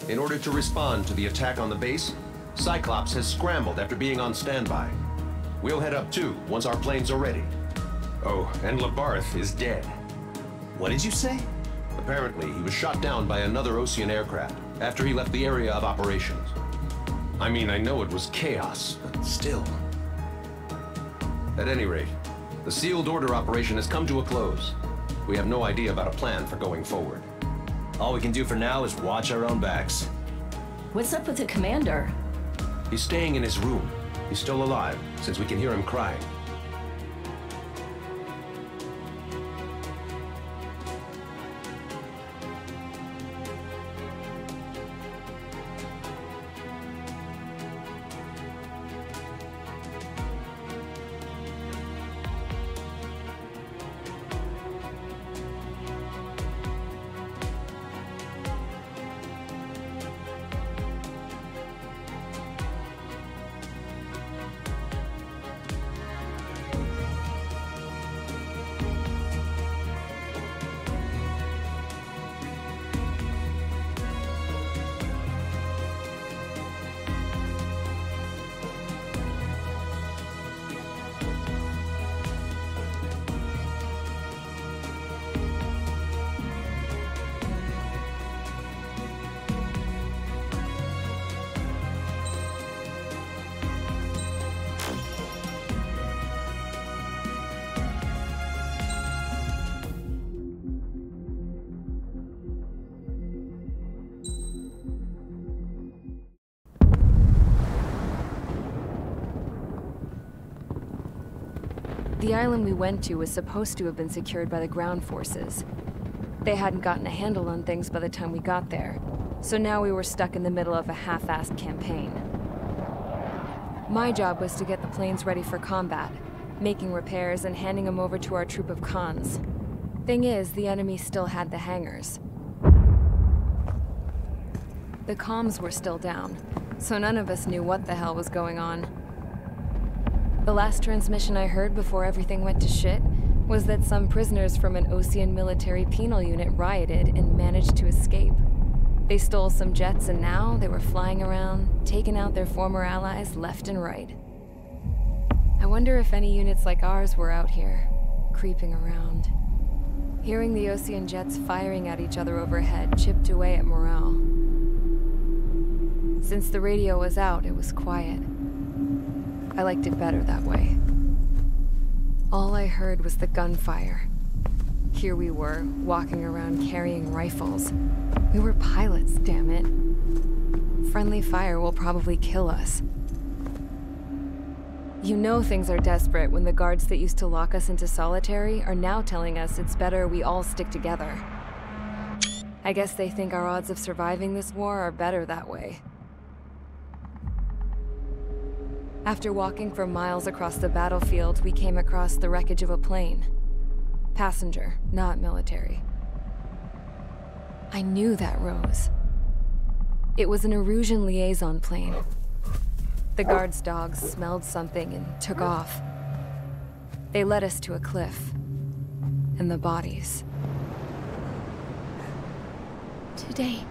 In order to respond to the attack on the base, Cyclops has scrambled after being on standby. We'll head up too, once our planes are ready. Oh, and Labarth is dead. What did you say? Apparently, he was shot down by another Ocean aircraft after he left the area of operations. I mean, I know it was chaos, but still. At any rate, the sealed order operation has come to a close. We have no idea about a plan for going forward. All we can do for now is watch our own backs. What's up with the commander? He's staying in his room. He's still alive, since we can hear him crying. The island we went to was supposed to have been secured by the ground forces. They hadn't gotten a handle on things by the time we got there. So now we were stuck in the middle of a half-assed campaign. My job was to get the planes ready for combat, making repairs and handing them over to our troop of cons. Thing is, the enemy still had the hangars. The comms were still down, so none of us knew what the hell was going on. The last transmission I heard before everything went to shit was that some prisoners from an Osean military penal unit rioted and managed to escape. They stole some jets and now they were flying around, taking out their former allies left and right. I wonder if any units like ours were out here, creeping around. Hearing the Osean jets firing at each other overhead chipped away at morale. Since the radio was out, it was quiet. I liked it better that way. All I heard was the gunfire. Here we were, walking around carrying rifles. We were pilots, damn it. Friendly fire will probably kill us. You know things are desperate when the guards that used to lock us into solitary are now telling us it's better we all stick together. I guess they think our odds of surviving this war are better that way. After walking for miles across the battlefield, we came across the wreckage of a plane. Passenger, not military. I knew that rose. It was an Erusian liaison plane. The guard's dogs smelled something and took off. They led us to a cliff. And the bodies. Today,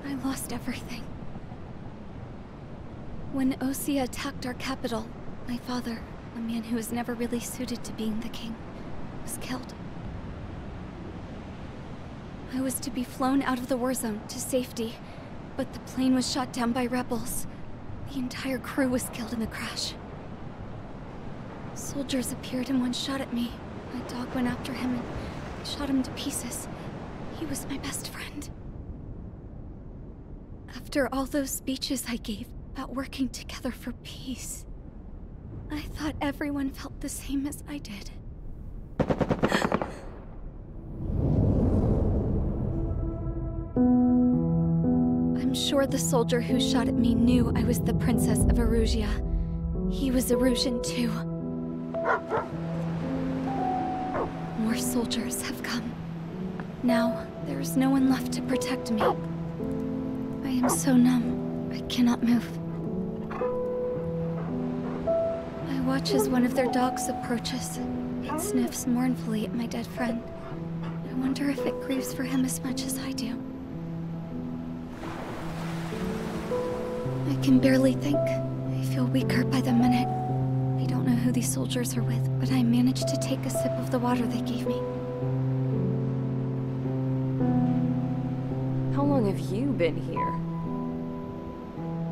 I lost everything. When Osea attacked our capital, my father, a man who was never really suited to being the king, was killed. I was to be flown out of the war zone to safety, but the plane was shot down by rebels. The entire crew was killed in the crash. Soldiers appeared and one shot at me. My dog went after him and shot him to pieces. He was my best friend. After all those speeches I gave about working together for peace, I thought everyone felt the same as I did. I'm sure the soldier who shot at me knew I was the Princess of Erusia. He was Erusian too. More soldiers have come. Now, there is no one left to protect me. I am so numb, I cannot move. I watch as one of their dogs approaches. It sniffs mournfully at my dead friend. I wonder if it grieves for him as much as I do. I can barely think. I feel weaker by the minute. I don't know who these soldiers are with, but I managed to take a sip of the water they gave me. How long have you been here?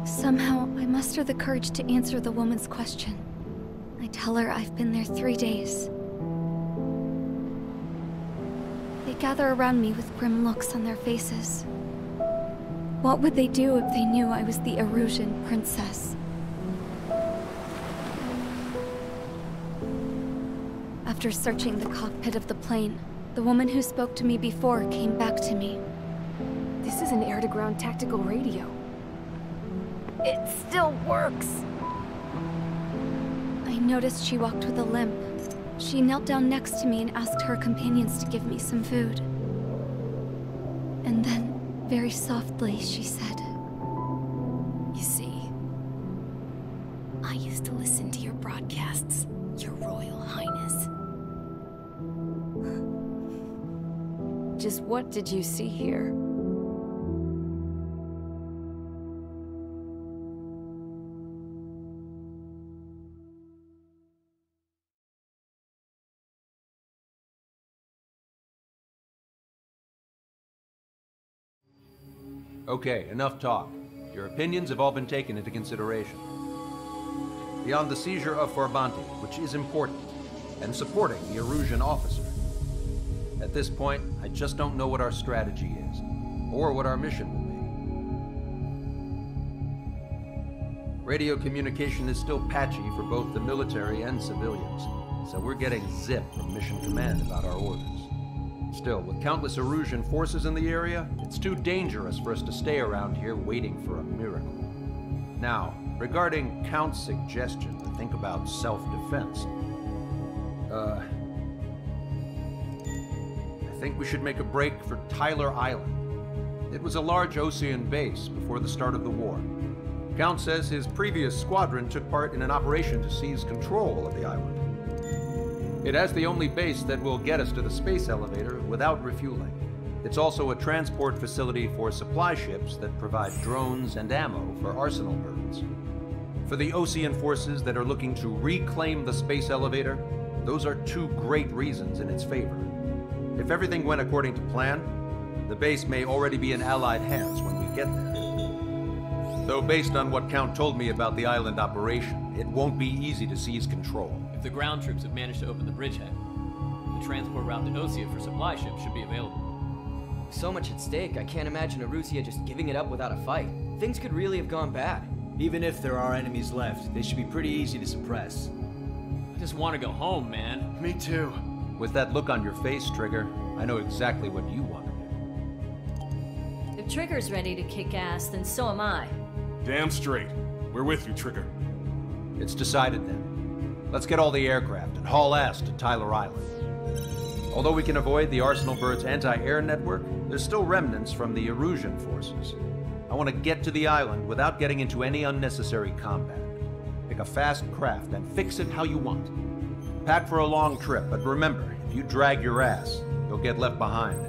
Somehow, I muster the courage to answer the woman's question. I tell her I've been there 3 days. They gather around me with grim looks on their faces. What would they do if they knew I was the Erusian princess? After searching the cockpit of the plane, the woman who spoke to me before came back to me. This is an air-to-ground tactical radio. It still works! I noticed she walked with a limp. She knelt down next to me and asked her companions to give me some food. And then, very softly, she said, "You see, I used to listen to your broadcasts, Your Royal Highness." Just what did you see here? Okay, enough talk. Your opinions have all been taken into consideration. Beyond the seizure of Forbanti, which is important, and supporting the Erusian officer, at this point, I just don't know what our strategy is, or what our mission will be. Radio communication is still patchy for both the military and civilians, so we're getting zip from Mission Command about our orders. Still, with countless Erusian forces in the area, it's too dangerous for us to stay around here waiting for a miracle. Now, regarding Count's suggestion to think about self-defense, I think we should make a break for Tyler Island. It was a large Osean base before the start of the war. Count says his previous squadron took part in an operation to seize control of the island. It has the only base that will get us to the space elevator without refueling. It's also a transport facility for supply ships that provide drones and ammo for arsenal birds. For the Osean forces that are looking to reclaim the space elevator, those are two great reasons in its favor. If everything went according to plan, the base may already be in Allied hands when we get there. Though based on what Count told me about the island operation, it won't be easy to seize control. If the ground troops have managed to open the bridgehead, the transport route to Osea for supply ships should be available. With so much at stake, I can't imagine Erusia just giving it up without a fight. Things could really have gone bad. Even if there are enemies left, they should be pretty easy to suppress. I just want to go home, man. Me too. With that look on your face, Trigger, I know exactly what you want to do. If Trigger's ready to kick ass, then so am I. Damn straight. We're with you, Trigger. It's decided then. Let's get all the aircraft and haul ass to Tyler Island. Although we can avoid the Arsenal Bird's anti-air network, there's still remnants from the Erusian forces. I want to get to the island without getting into any unnecessary combat. Pick a fast craft and fix it how you want. Pack for a long trip, but remember, if you drag your ass, you'll get left behind.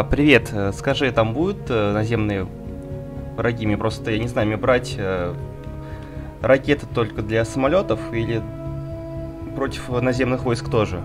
Привет, скажи, там будут наземные Рагими, просто я не знаю, мне брать ракеты только для самолетов или против наземных войск тоже?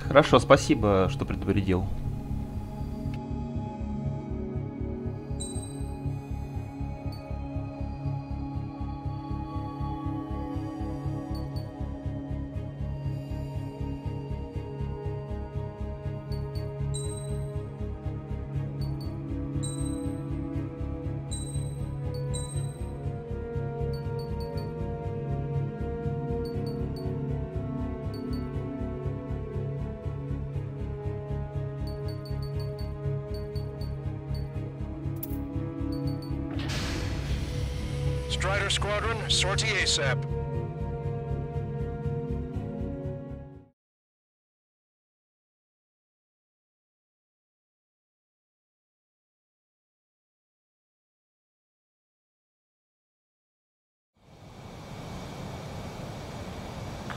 Хорошо, спасибо, что предупредил. Strider Squadron, sortie ASAP.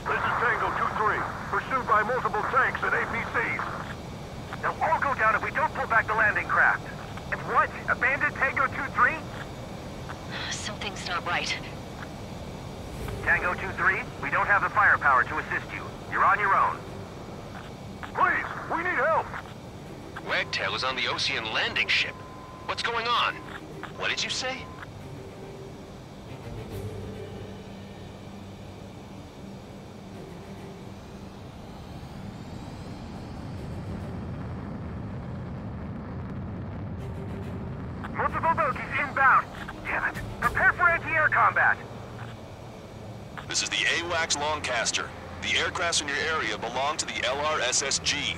This is Tango 2-3, pursued by multiple tanks and APCs. They'll all go down if we don't pull back the landing craft. And what? Abandoned Tango 2-3? Something's not right. Tango 2-3, we don't have the firepower to assist you. You're on your own. Please, we need help! Wagtail is on the Ocean landing ship. What's going on? What did you say? Multiple bogies inbound. Damn it. Prepare for anti-air combat. This is the AWACS Longcaster. The aircrafts in your area belong to the LRSSG.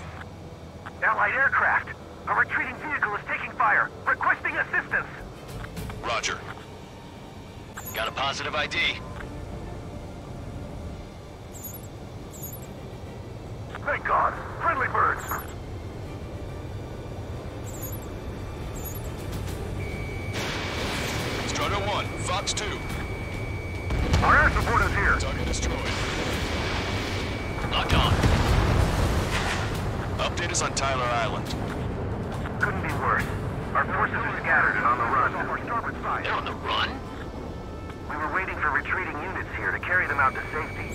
Allied aircraft. A retreating vehicle is taking fire. Requesting assistance. Roger. Got a positive ID. Thank God. Friendly birds. Strider 1, Fox 2. Our air support is here. Target destroyed. Locked on. Update is on Tyler Island. Couldn't be worse. Our forces are scattered and on the run. They're on the run? We were waiting for retreating units here to carry them out to safety.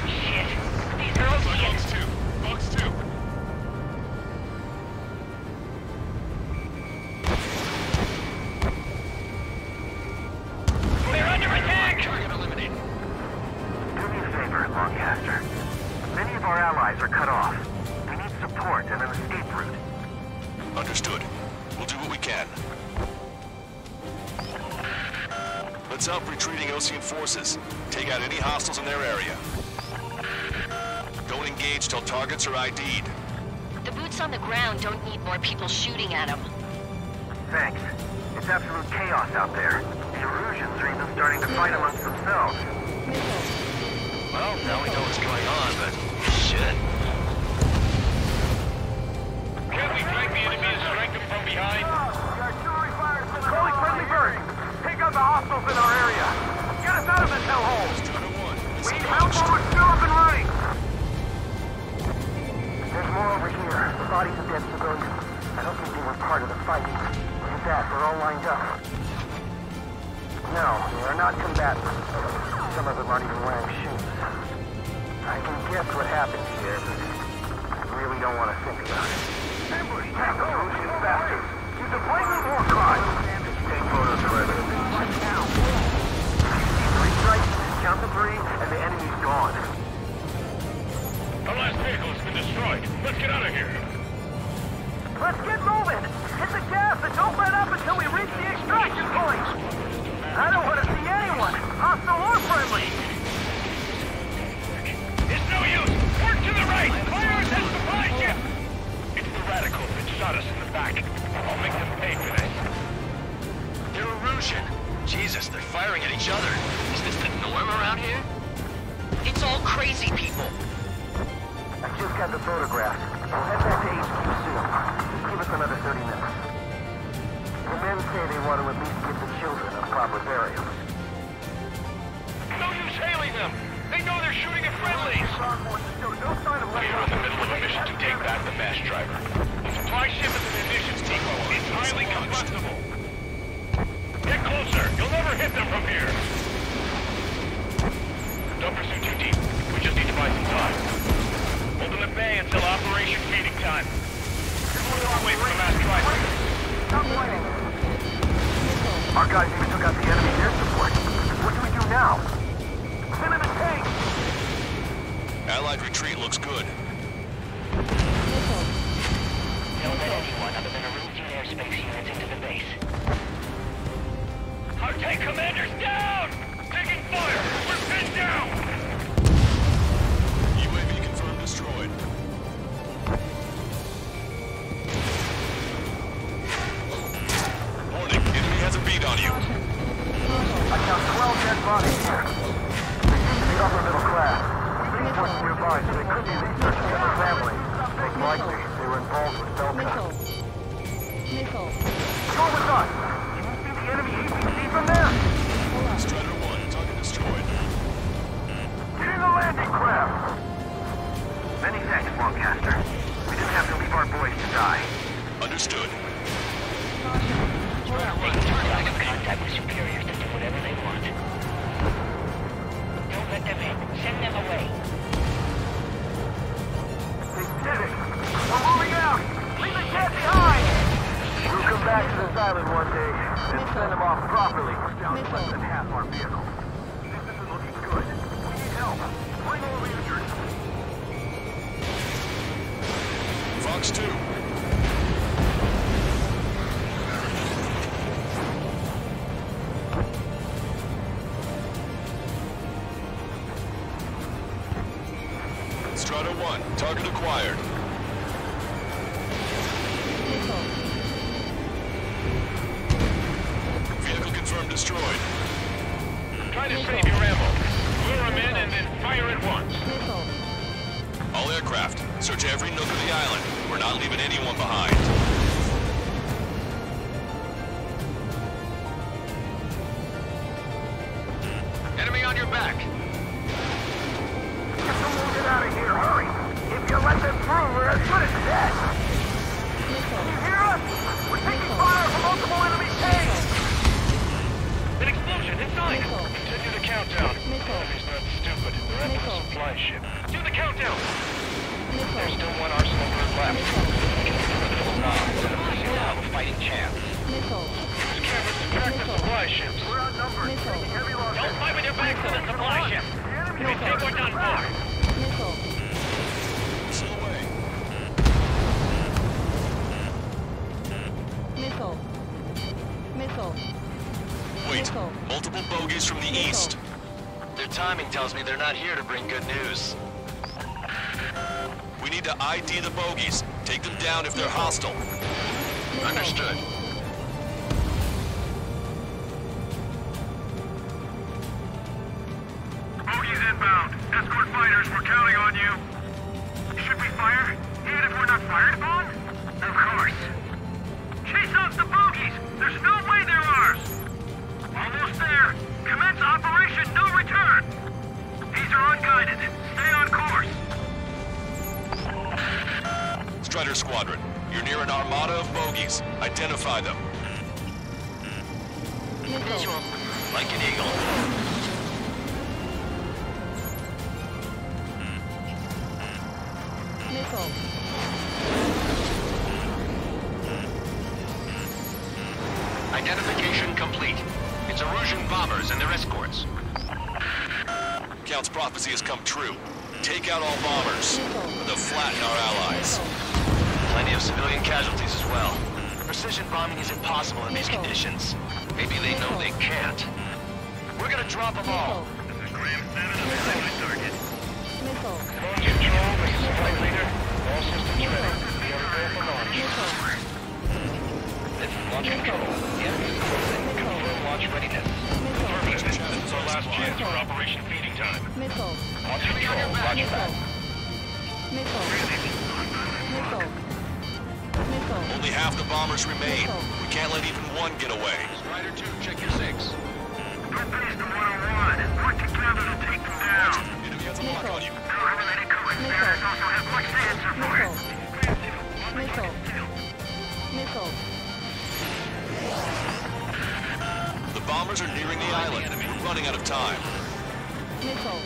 Shit. These are Oceans. Fox 2. Fox 2. We're under attack! Target eliminated. Do me a favor, Longcaster. Many of our allies are cut off. We need support and an escape route. Understood. We'll do what we can. Let's help retreating Ocean forces. Take out any hostiles in their area. Don't engage till targets are ID'd. The boots on the ground don't need more people shooting at them. Thanks. It's absolute chaos out there. The Erusians are even starting to fight amongst themselves. Well, now we know what's going on, but shit. Can we flank the enemy and strike them from behind? Calling friendly birds. Take out the hostiles in our area. Get us out of this hellhole. We need help while we're still up and running. There's more over here. The bodies of dead civilians They are not combatants. Some of them aren't even wearing shoes. I can guess what happened here, but I really don't want to think about it. Ambush! Russian bastards! He's a flaming war crime! Take photos of evidence. Right now! 3 strikes, count to 3, and the enemy's gone. Our last vehicle has been destroyed. Let's get out of here. Let's get moving! Hit the gas and don't let up until we reach the extraction point! I don't want to see anyone, hostile or friendly! It's no use! Work to the right! Fire us at the supply ship! It's the radicals that shot us in the back. I'll make them pay for this. They're Erusian. Jesus, they're firing at each other. Is this the norm around here? It's all crazy people. I just got the photographs. We'll head back to HQ soon. Give us another 30 minutes. The men say they want to at least give the children a proper burial. No use hailing them! They know they're shooting at friendlies! No sign of We're in the middle of a mission to take back the mass driver. The supply ship is an munitions depot. It's highly combustible. Get closer! You'll never hit them from here! Don't pursue too deep. We just need to buy some time. Hold them at bay until operation feeding time. Wait for the mass driver. Stop fighting! Our guys even took out the enemy air support. What do we do now? Send in a tank! Allied retreat looks good. Don't let anyone other than Erusian airspace units into the base. Our tank commander's down! Taking fire! We're pinned down! UAV confirmed destroyed. Warning, enemy has a beat on you. I count 12 dead bodies here. They seem to be upper middle class. Reinforced nearby, so they could be researching other families. Most likely, they were involved with Belka. Missile. Go with us! Can you see the enemy APC from there? Strider 1, target destroyed. Get in the landing craft! Many thanks, Lancaster. We didn't have to leave our boys to die. Understood. I can contact the superiors to do whatever they want. Don't let them in. Send them away. They did it! We're moving out! Leave the cat behind! We'll come back to this island one day and send them off properly. We're down to less than half our vehicle. This isn't looking good. We need help. Bring all the injured. Fox 2. Strider 1, target acquired. Vehicle confirmed destroyed. Try to save your ammo. Lure them in and then fire at once. All aircraft, search every nook of the island. We're not leaving anyone behind. Enemy on your back. Get out of here, hurry! If you let them through, we're as good as dead! Can you hear us? We're taking fire from multiple enemy tanks! An explosion inside! Continue the countdown. Enemy's not stupid. They're after the supply ship. Do the countdown! There's still one arsenal group left. Have a fighting chance. Use cameras to track the supply ships. We're outnumbered. Taking heavy losses. Don't fight with your back to the supply ship! We think we're done for. Still away. Missile. Wait, multiple bogies from the east. Their timing tells me they're not here to bring good news. We need to ID the bogies. Take them down if they're hostile. Understood. Bogies inbound. Escort fighters, we're counting on you. Should we fire? Even if we're not fired upon? Of course. Chase off the bogies! There's no way they're ours! Almost there. Commence Operation No Return. These are unguided. Stay on course. Strider Squadron, you're near an armada of bogies. Identify them. Visual. Like an eagle. Missile. Identification complete. It's Erusian bombers and their escorts. Count's prophecy has come true. Take out all bombers. They'll flatten our allies. Plenty of civilian casualties as well. Precision bombing is impossible in these conditions. Maybe they know they can't. We're gonna drop them all. Graham 7 on the highway target. Missile. Launch control, this is flight leader. All systems ready. We are clear for launch. This is launch control. Yes, confirm launch readiness. Affirmative. This is our last chance for Operation Feeding Time. Missile. Launch control, roger that. Missile. Missile. Missile. Only half the bombers remain. We can't let even one get away. Strider 2, check your 6. Good base to 101. Work together to take them down. Enemy has a lock on you. Don't have any coincidence. Also have much to answer for. Missile. Missile. The bombers are nearing the island. We're running out of time. Missile.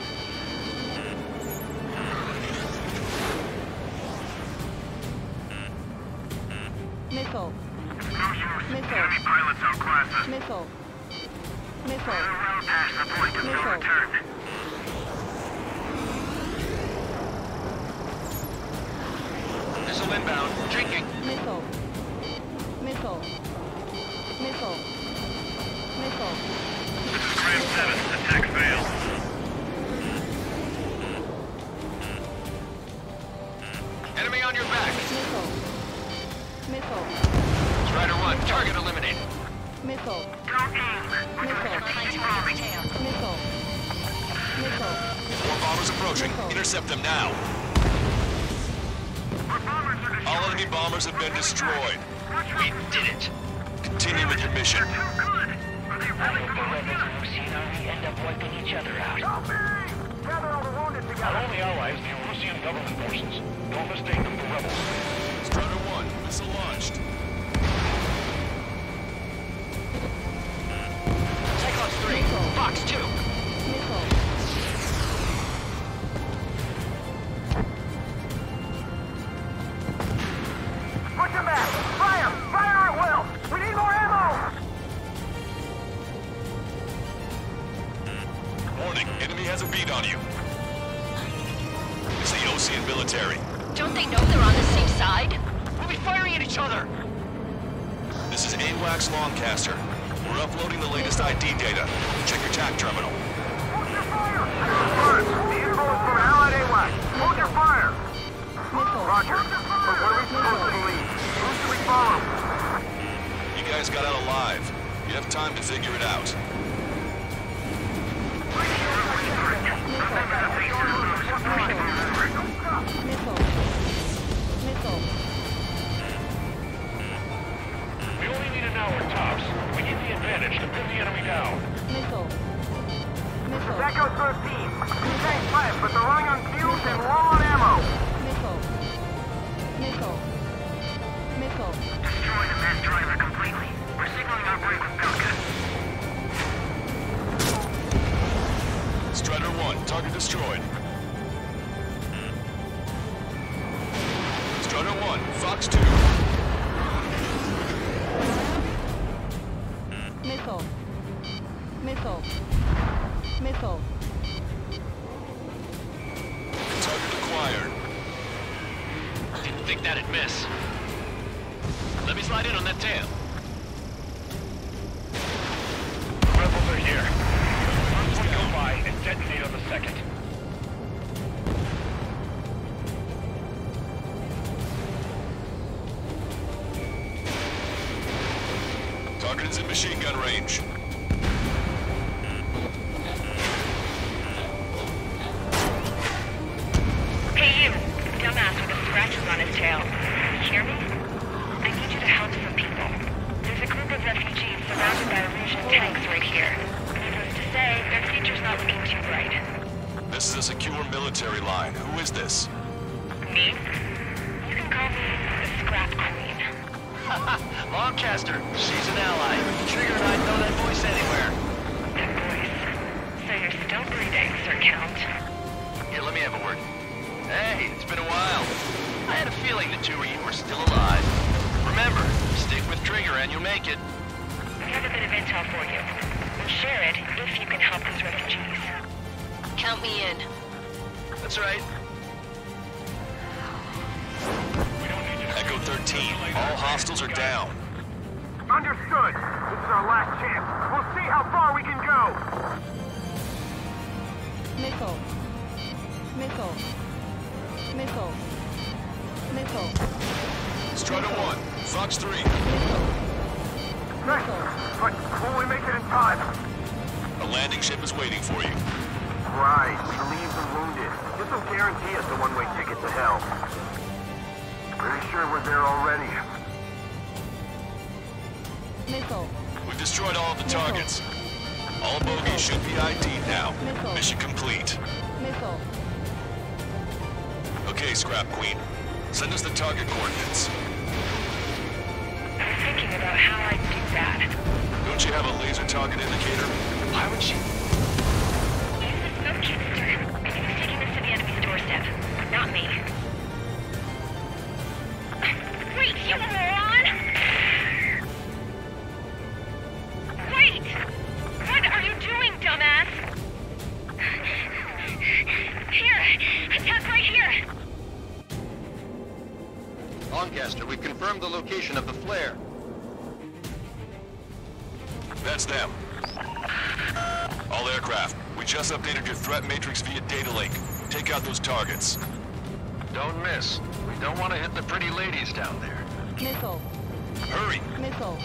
Missile. Missile. Enemy pilots outclass us. Missile. Missile. Well past the point of no Missile. return. Missile inbound. Drinking. Missile. Missile. Missile. Missile. This is Graham 7. Attack failed. Enemy on your back. Missile. Missile. Strider 1, target eliminated. Missile. Don't aim. Missile. Missile. Missile. More bombers approaching. Intercept them now. All enemy bombers have been destroyed. We did it. Continue with your mission. I hope the rebels and Rusian army end up wiping each other out. Our only allies, the Russian government forces. Don't mistake them for rebels. Strider 1, missile launched. Cyclops 3, Fox 2. Missile. Push him back. Fire. Fire at will. We need more ammo. Warning, enemy has a beat on you. It's the Ocean military. Don't they know they're on the same side? We'll be firing at each other. This is AWACS Longcaster. We're uploading the latest ID data. Check your TAC terminal. Hold your fire. The info is from Allied AWAC. Hold your fire. Roger. But what are we supposed to believe? Who should we follow? You guys got out alive. You have time to figure it out. Missile. Missile. We only need an hour tops. We need the advantage to pin the enemy down. Missile. Missile. That goes for a team. Two tanks left, but they're running on fuels and low on ammo. Missile. Missile. Missile. Destroy the mass driver completely. We're signaling our break with Bilka. Strider 1, target destroyed. Strider 1, Fox 2. Missile. Missile. Missile. Target acquired. Didn't think that'd miss. Let me slide in on that tail. The rebels are here. First one go by and detonate on the second. Target is in machine gun range. Hey you, dumbass with the scratches on his tail. You hear me? I need you to help some people. There's a group of refugees surrounded by Erusian tanks right here. Needless to say, their future's not looking too bright. This is a secure military line. Who is this? Me? You can call me the Scrap Queen. Longcaster, she's an ally. Trigger and I'd know that voice anywhere. The Still breathing, Sir Count. Here, let me have a word. Hey, it's been a while. I had a feeling the two of you were still alive. Remember, stick with Trigger and you'll make it. I have a bit of intel for you. We'll share it if you can help those refugees. Count me in. That's right. Echo 13, all hostiles are down. Understood. This is our last chance. We'll see how far we can go. Missile. Missile. Missile. Missile. Strider 1, Fox 3. Thanks. But will we make it in time? A landing ship is waiting for you. Right. We leave the wounded. This will guarantee us a one-way ticket to hell. Pretty sure we're there already. Missile. We've destroyed all of the targets. All bogies should be ID'd now. Mission complete. Missile. Okay, Scrap Queen. Send us the target coordinates. I was thinking about how I'd do that. Don't you have a laser target indicator? Why would she? Use the smoke canister. He was taking this to the enemy's doorstep, not me. Wait, you moron! Wait! What are you doing, dumbass? Here! Attack right here! Lancaster, we've confirmed the location of the flare. That's them. All aircraft, we just updated your threat matrix via data link. Take out those targets. Don't miss. We don't want to hit the pretty ladies down there. Missile. Hurry! Missile.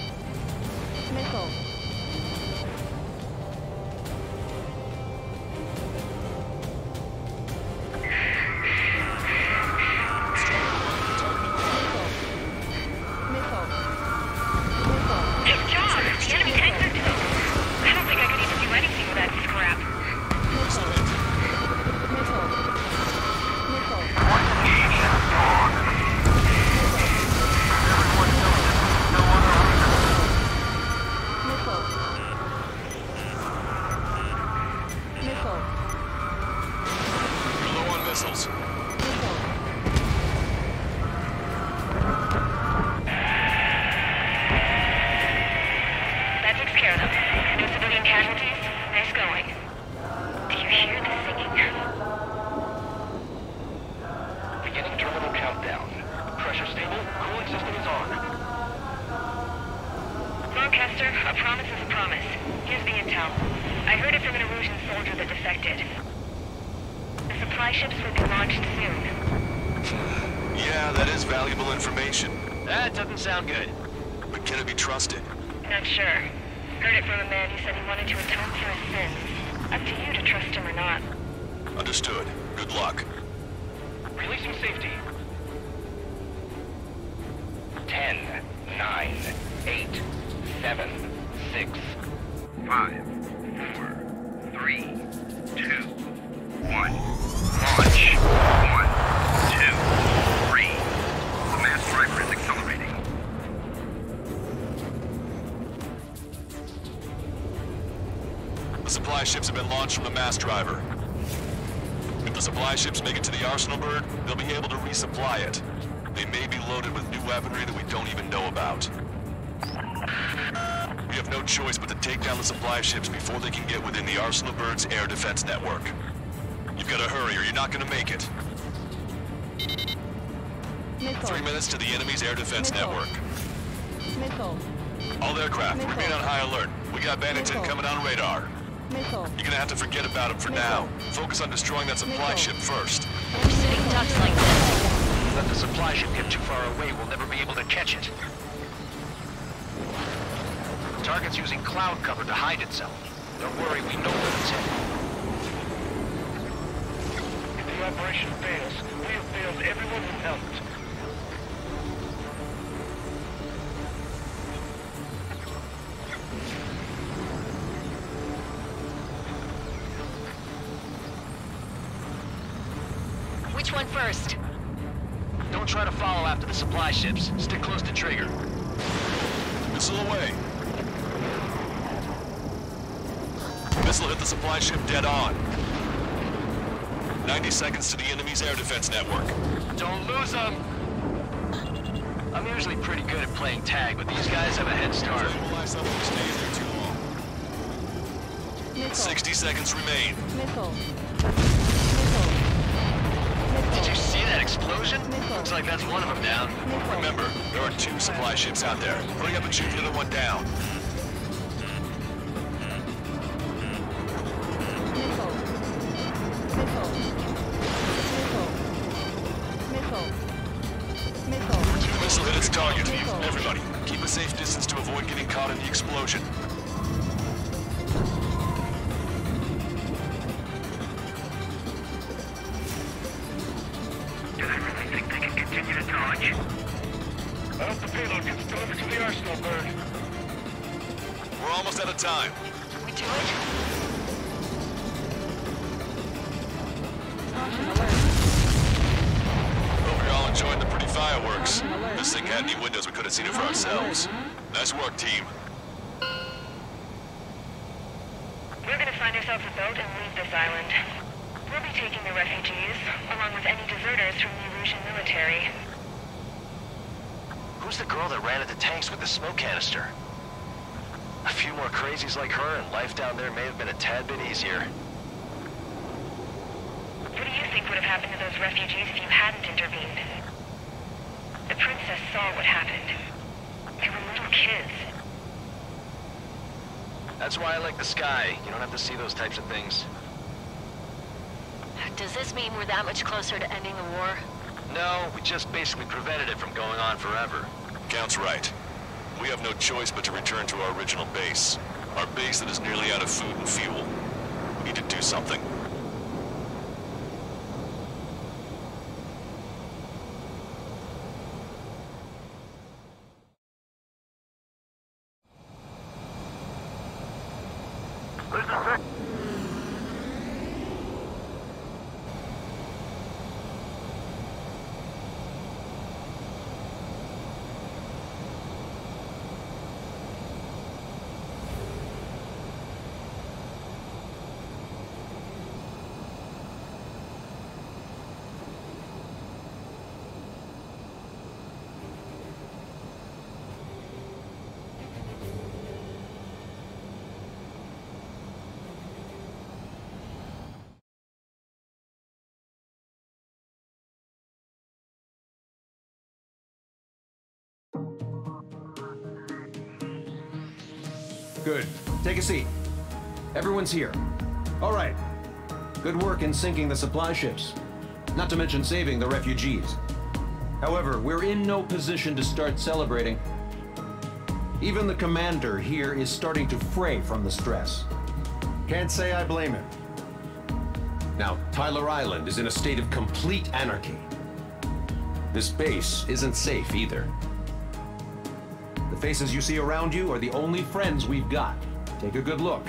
Missile. Sound good. But can it be trusted? Not sure. Heard it from a man who said he wanted to atone for his sins. Up to you to trust him or not. Understood. Good luck. Releasing safety. 10, 9, 8, 7, 6, 5, 4, 3, 2, 1. Launch. 1, 2, 3. The mass driver is accelerating. The supply ships have been launched from the mass driver. If the supply ships make it to the arsenal bird, they'll be able to resupply it. They may be loaded with new weaponry that we don't even know about. We have no choice but to take down the supply ships before they can get within the arsenal bird's air defense network. You've got to hurry or you're not going to make it. Missile. 3 minutes to the enemy's air defense network. Missile. All aircraft, remain on high alert. We got bandits incoming on radar. Missile. You're gonna have to forget about them for now. Focus on destroying that supply ship first. We're sitting ducks like this. Let the supply ship get too far away, we'll never be able to catch it. The target's using cloud cover to hide itself. Don't worry, we know where it's headed. If the operation fails, we have failed everyone who helped. Which one first? Don't try to follow after the supply ships. Stick close to Trigger. Missile away. Missile hit the supply ship dead on. 90 seconds to the enemy's air defense network. Don't lose them! I'm usually pretty good at playing tag, but these guys have a head start. Visualize something to stay in there too long. Missile. 60 seconds remain. Missile. Did you see that explosion? Looks like that's one of them down. Remember, there are 2 supply ships out there. Hurry up and shoot the other one down. Missile hit its target. Everybody, keep a safe distance to avoid getting caught in the explosion. Do they really think they can continue to dodge? I hope the payload gets delivered to the arsenal, Bird. We're almost out of time. We do it? Hope you're all enjoying the pretty fireworks. This thing had any windows, we could have seen it for ourselves. Nice work, team. We're gonna find ourselves a boat and leave this island. We'll be taking the refugees, along with any deserters from the Erusian military. Who's the girl that ran at the tanks with the smoke canister? A few more crazies like her, and life down there may have been a tad bit easier. What do you think would have happened to those refugees if you hadn't intervened? The princess saw what happened. They were little kids. That's why I like the sky. You don't have to see those types of things. Does this mean we're that much closer to ending the war? No, we just basically prevented it from going on forever. Count's right. We have no choice but to return to our original base. Our base that is nearly out of food and fuel. We need to do something. Good. Take a seat. Everyone's here. All right. Good work in sinking the supply ships. Not to mention saving the refugees. However, we're in no position to start celebrating. Even the commander here is starting to fray from the stress. Can't say I blame him. Now, Tyler Island is in a state of complete anarchy. This base isn't safe either. The faces you see around you are the only friends we've got. Take a good look.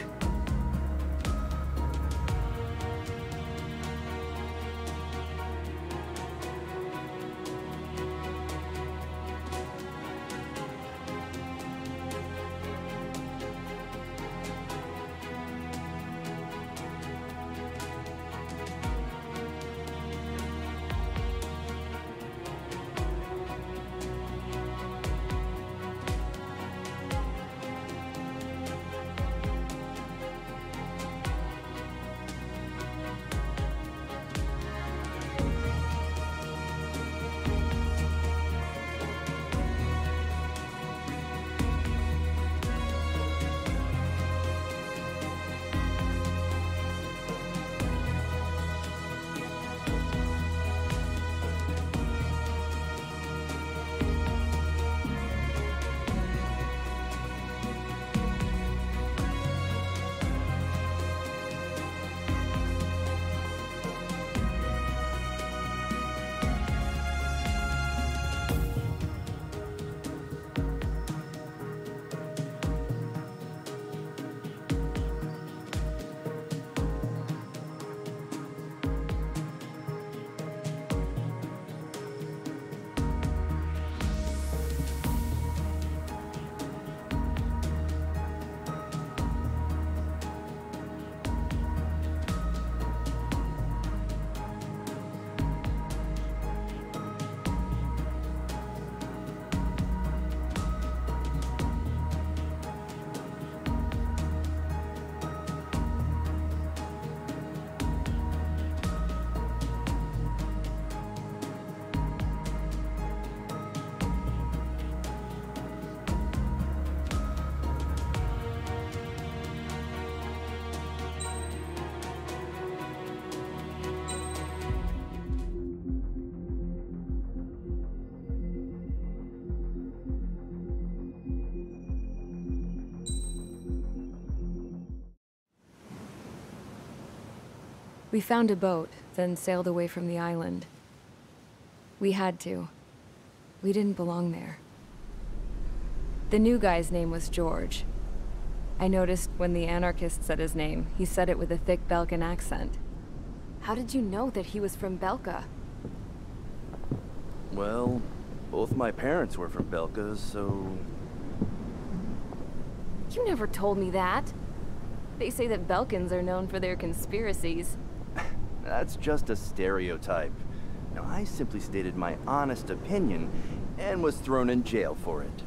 We found a boat, then sailed away from the island. We had to. We didn't belong there. The new guy's name was George. I noticed when the anarchist said his name, he said it with a thick Belkan accent. How did you know that he was from Belka? Well, both my parents were from Belka, so... You never told me that. They say that Belkans are known for their conspiracies. That's just a stereotype. Now, I simply stated my honest opinion and was thrown in jail for it.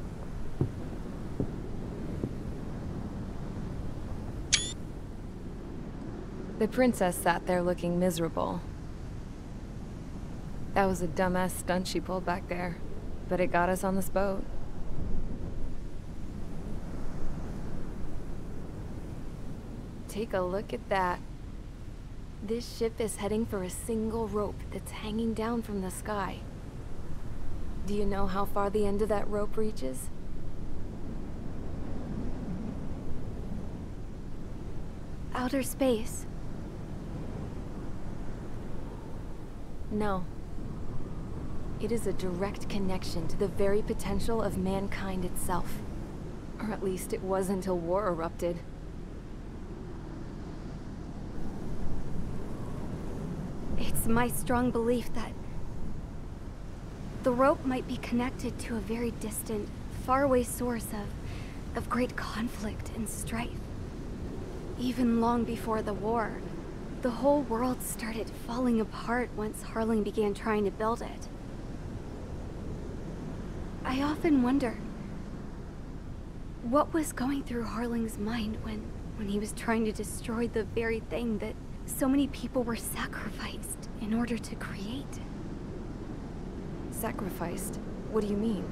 The princess sat there looking miserable. That was a dumbass stunt she pulled back there, but it got us on this boat. Take a look at that. This ship is heading for a single rope that's hanging down from the sky. Do you know how far the end of that rope reaches? Outer space. No. It is a direct connection to the very potential of mankind itself. Or at least it was until war erupted. It's my strong belief that the rope might be connected to a very distant, faraway source of great conflict and strife. Even long before the war, the whole world started falling apart once Harling began trying to build it. I often wonder what was going through Harling's mind when he was trying to destroy the very thing that so many people were sacrificed in order to create. Sacrificed? What do you mean?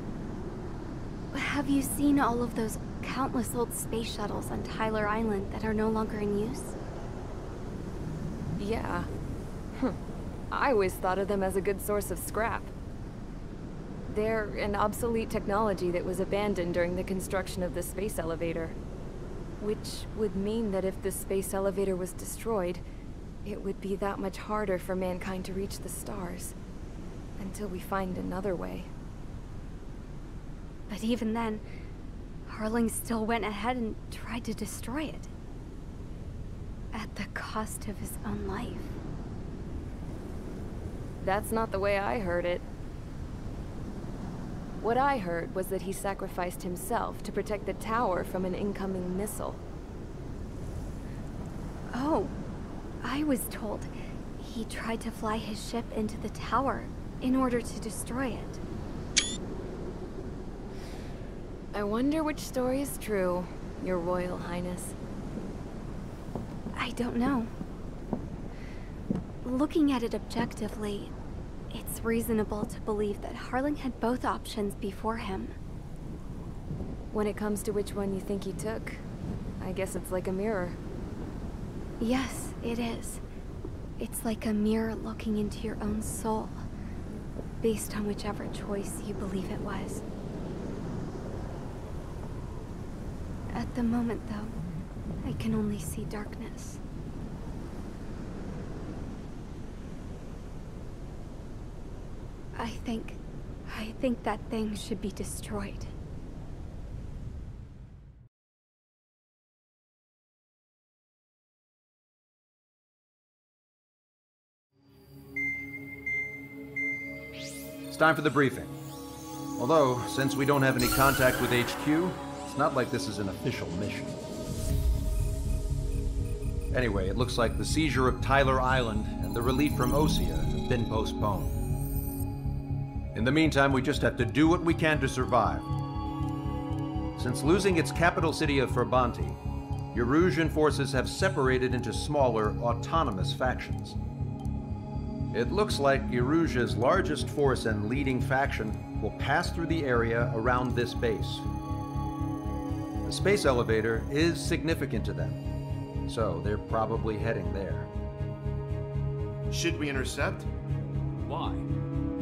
Have you seen all of those countless old space shuttles on Tyler Island that are no longer in use? Yeah. I always thought of them as a good source of scrap. They're an obsolete technology that was abandoned during the construction of the space elevator. Which would mean that if the space elevator was destroyed, it would be that much harder for mankind to reach the stars. Until we find another way. But even then, Harling still went ahead and tried to destroy it. At the cost of his own life. That's not the way I heard it. What I heard was that he sacrificed himself to protect the tower from an incoming missile. Oh, I was told he tried to fly his ship into the tower in order to destroy it. I wonder which story is true, Your Royal Highness. I don't know. Looking at it objectively, it's reasonable to believe that Harling had both options before him. When it comes to which one you think he took, I guess it's like a mirror. Yes, it is. It's like a mirror looking into your own soul, based on whichever choice you believe it was. At the moment, though, I can only see darkness. I think that thing should be destroyed. It's time for the briefing. Although, since we don't have any contact with HQ, it's not like this is an official mission. Anyway, it looks like the seizure of Tyler Island and the relief from Osea have been postponed. In the meantime, we just have to do what we can to survive. Since losing its capital city of Ferbanti, Erusian forces have separated into smaller, autonomous factions. It looks like Erusia's largest force and leading faction will pass through the area around this base. The space elevator is significant to them, so they're probably heading there. Should we intercept? Why?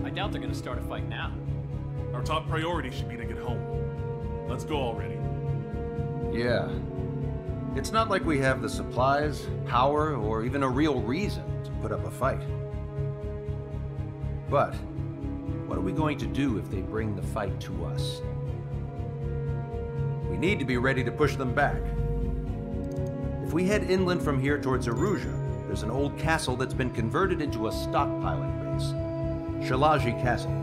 I doubt they're gonna start a fight now. Our top priority should be to get home. Let's go already. Yeah. It's not like we have the supplies, power, or even a real reason put up a fight. But what are we going to do if they bring the fight to us? We need to be ready to push them back. If we head inland from here towards Aruja, there's an old castle that's been converted into a stockpiling base. Shalaji Castle.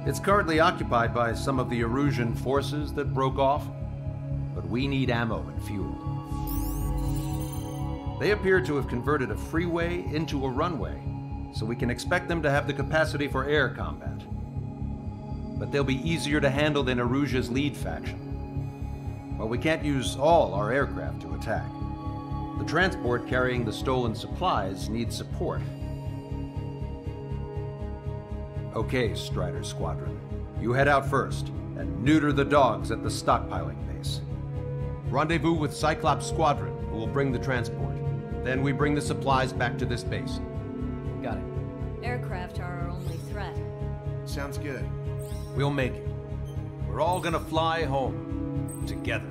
It's currently occupied by some of the Arujan forces that broke off, but we need ammo and fuel. They appear to have converted a freeway into a runway, so we can expect them to have the capacity for air combat. But they'll be easier to handle than Aruja's lead faction. While we can't use all our aircraft to attack, the transport carrying the stolen supplies needs support. Okay, Strider Squadron. You head out first and neuter the dogs at the stockpiling base. Rendezvous with Cyclops Squadron, who will bring the transport. Then we bring the supplies back to this base. Got it. Aircraft are our only threat. Sounds good. We'll make it. We're all gonna fly home. Together.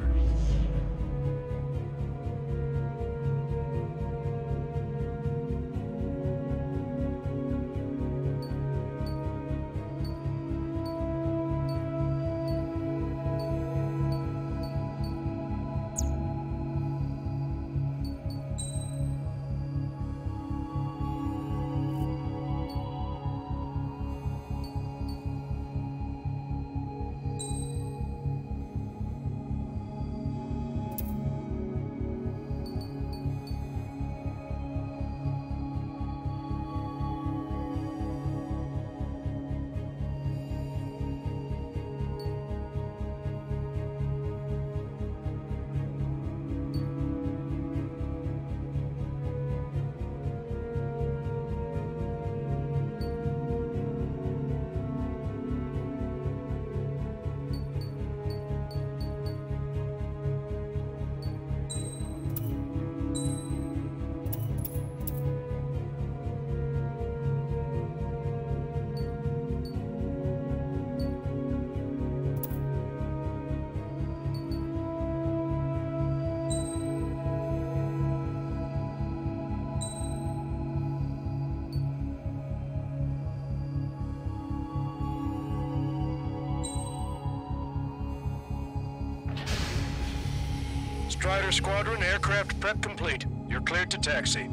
Strider Squadron, aircraft prep complete. You're cleared to taxi.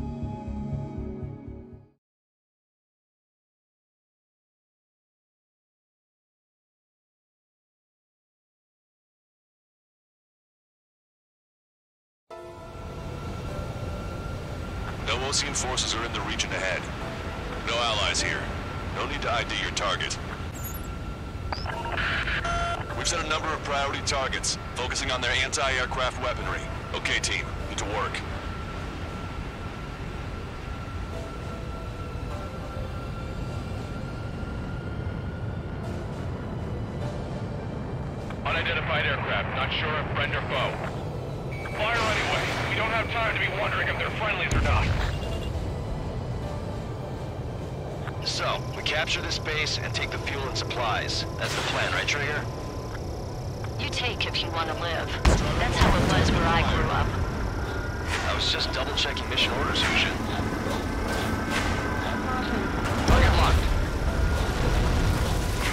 No Ocean forces are in the region ahead. No allies here. No need to ID your target. We've set a number of priority targets, focusing on their anti-aircraft weaponry. Okay, team, get to work. Unidentified aircraft, not sure if friend or foe. Fire anyway. We don't have time to be wondering if they're friendlies or not. So, we capture this base and take the fuel and supplies. That's the plan, right, Trigger? You take if you want to live. That's how it was where I grew up. I was just double-checking mission orders, Fusion. Target locked.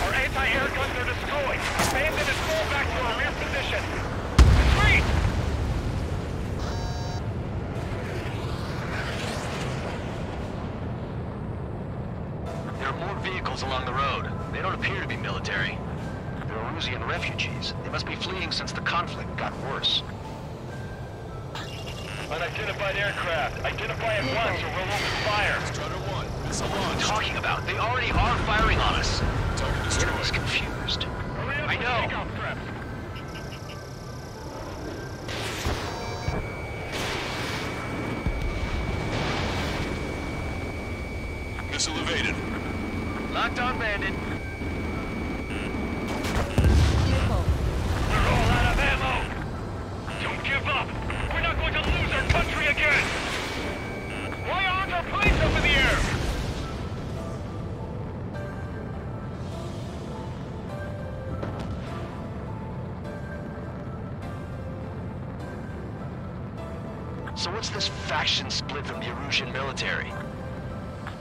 Our anti-air guns are destroyed. Abandon and fall back to our rear position. Retreat! There are more vehicles along the road. They don't appear to be military. They're Arusian refugees. They must be fleeing since the conflict got worse. Unidentified aircraft. Identify at once or we'll open fire. Strider 1, missile What are launch. you talking about? They already are firing on us. Target The destroyed. enemy's confused. Hurry up I with know. takeoff preps. Missile evaded. Locked on, Bandit. We're all out of ammo! Don't give up! We're not going to lose our country again! Why aren't our planes up in the air? So what's this faction split from the Arusian military?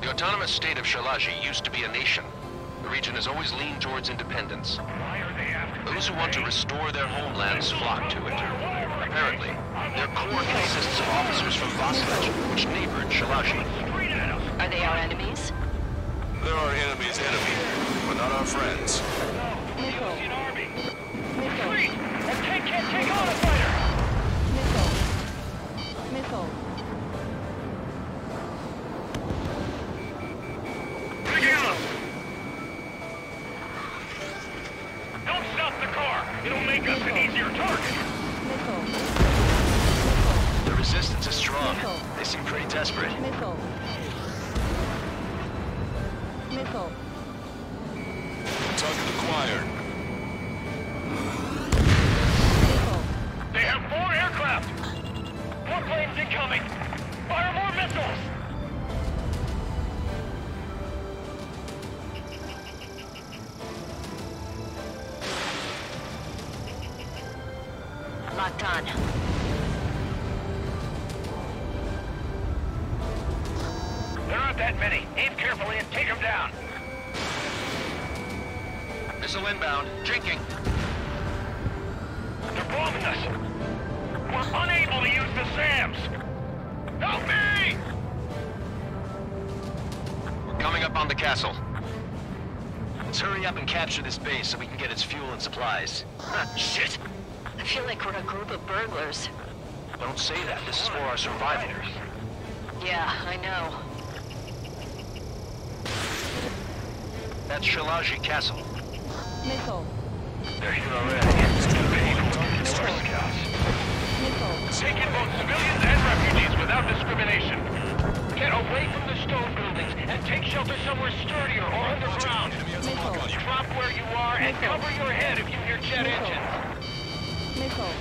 The autonomous state of Shalaji used to be a nation. The region has always leaned towards independence. Those who want to restore their homelands flock to it. Apparently, their core consists of officers from Vasvech, which neighbored Shalaji. Are they our enemies? They're our enemy's enemy, but not our friends. Retreat! A tank can't take on a fighter! Missile. Don't stop the car! It'll make us an easier target! The resistance is strong. They seem pretty desperate. Missile. Target acquired. They have 4 aircraft! More planes incoming! Fire more missiles! Locked on. There aren't that many. Aim carefully and take them down. Missile inbound. Drinking. They're bombing us. We're unable to use the SAMs. Help me! We're coming up on the castle. Let's hurry up and capture this base so we can get its fuel and supplies. Shit! I feel like we're a group of burglars. Don't say that. This is for our survival. Yeah, I know. That's Shalaji Castle. Missile. They're here already. Taking both civilians and refugees without discrimination. Get away from the stone buildings and take shelter somewhere sturdier or underground. Drop where you are and cover your head if you hear jet engines. Missile.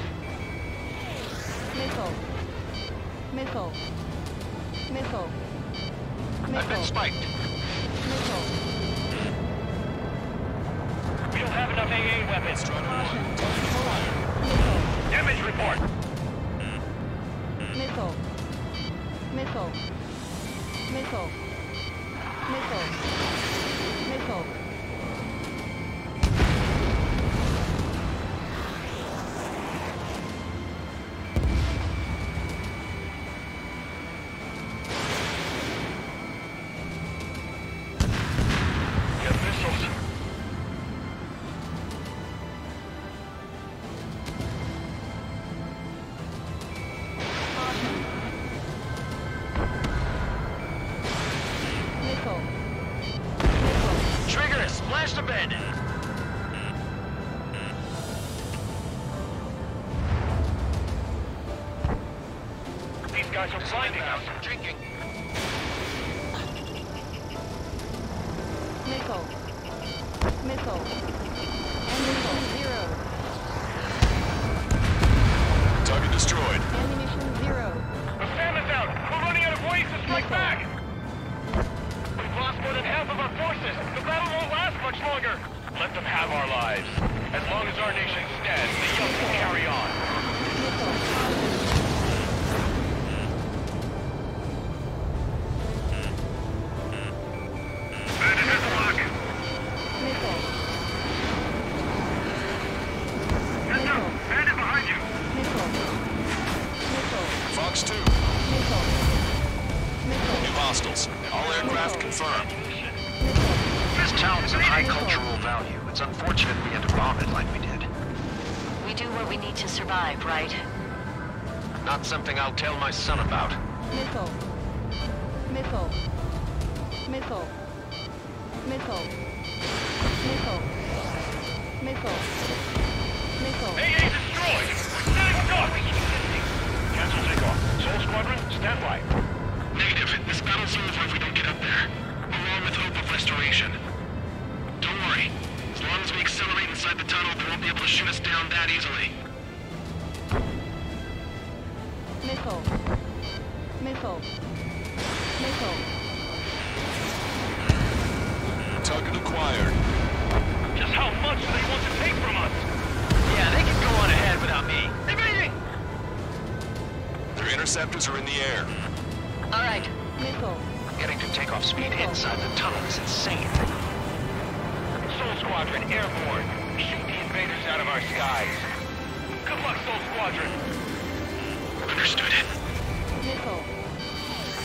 I've been spiked. Missile. We don't have enough AA weapons. Damage report. Missile. Trigger, splash the bed. These guys are blinding us. Drinking. Missile. Ammunition 0. Target destroyed. Ammunition 0. The SAM is out. We're running out of ways to strike back. We've lost more than half of our forces. The battle won't last much longer. Let them have our lives. As long as our nation stands, the young will carry on. Bandit has a lock. Missile. Heads up. Bandit behind you. Fox 2. Missile. New hostiles. All aircraft confirmed. This town's of high cultural value. It's unfortunate we had to bomb it like we did. We do what we need to survive, right? Not something I'll tell my son about. Missile. AA destroyed. Setting duck. Cancel takeoff. Soul Squadron, stand by. Negative. This battle's over if we don't get up there. Along with hope of restoration. Don't worry. As long as we accelerate inside the tunnel, they won't be able to shoot us down that easily. Missile. Target acquired. Just how much do they want to take from us? Yeah, they can go on ahead without me. Evading! Their interceptors are in the air. All right. Missile. Getting to takeoff speed inside the tunnel is insane. Soul Squadron, airborne. Shoot the invaders out of our skies. Good luck, Soul Squadron. Understood. Missile.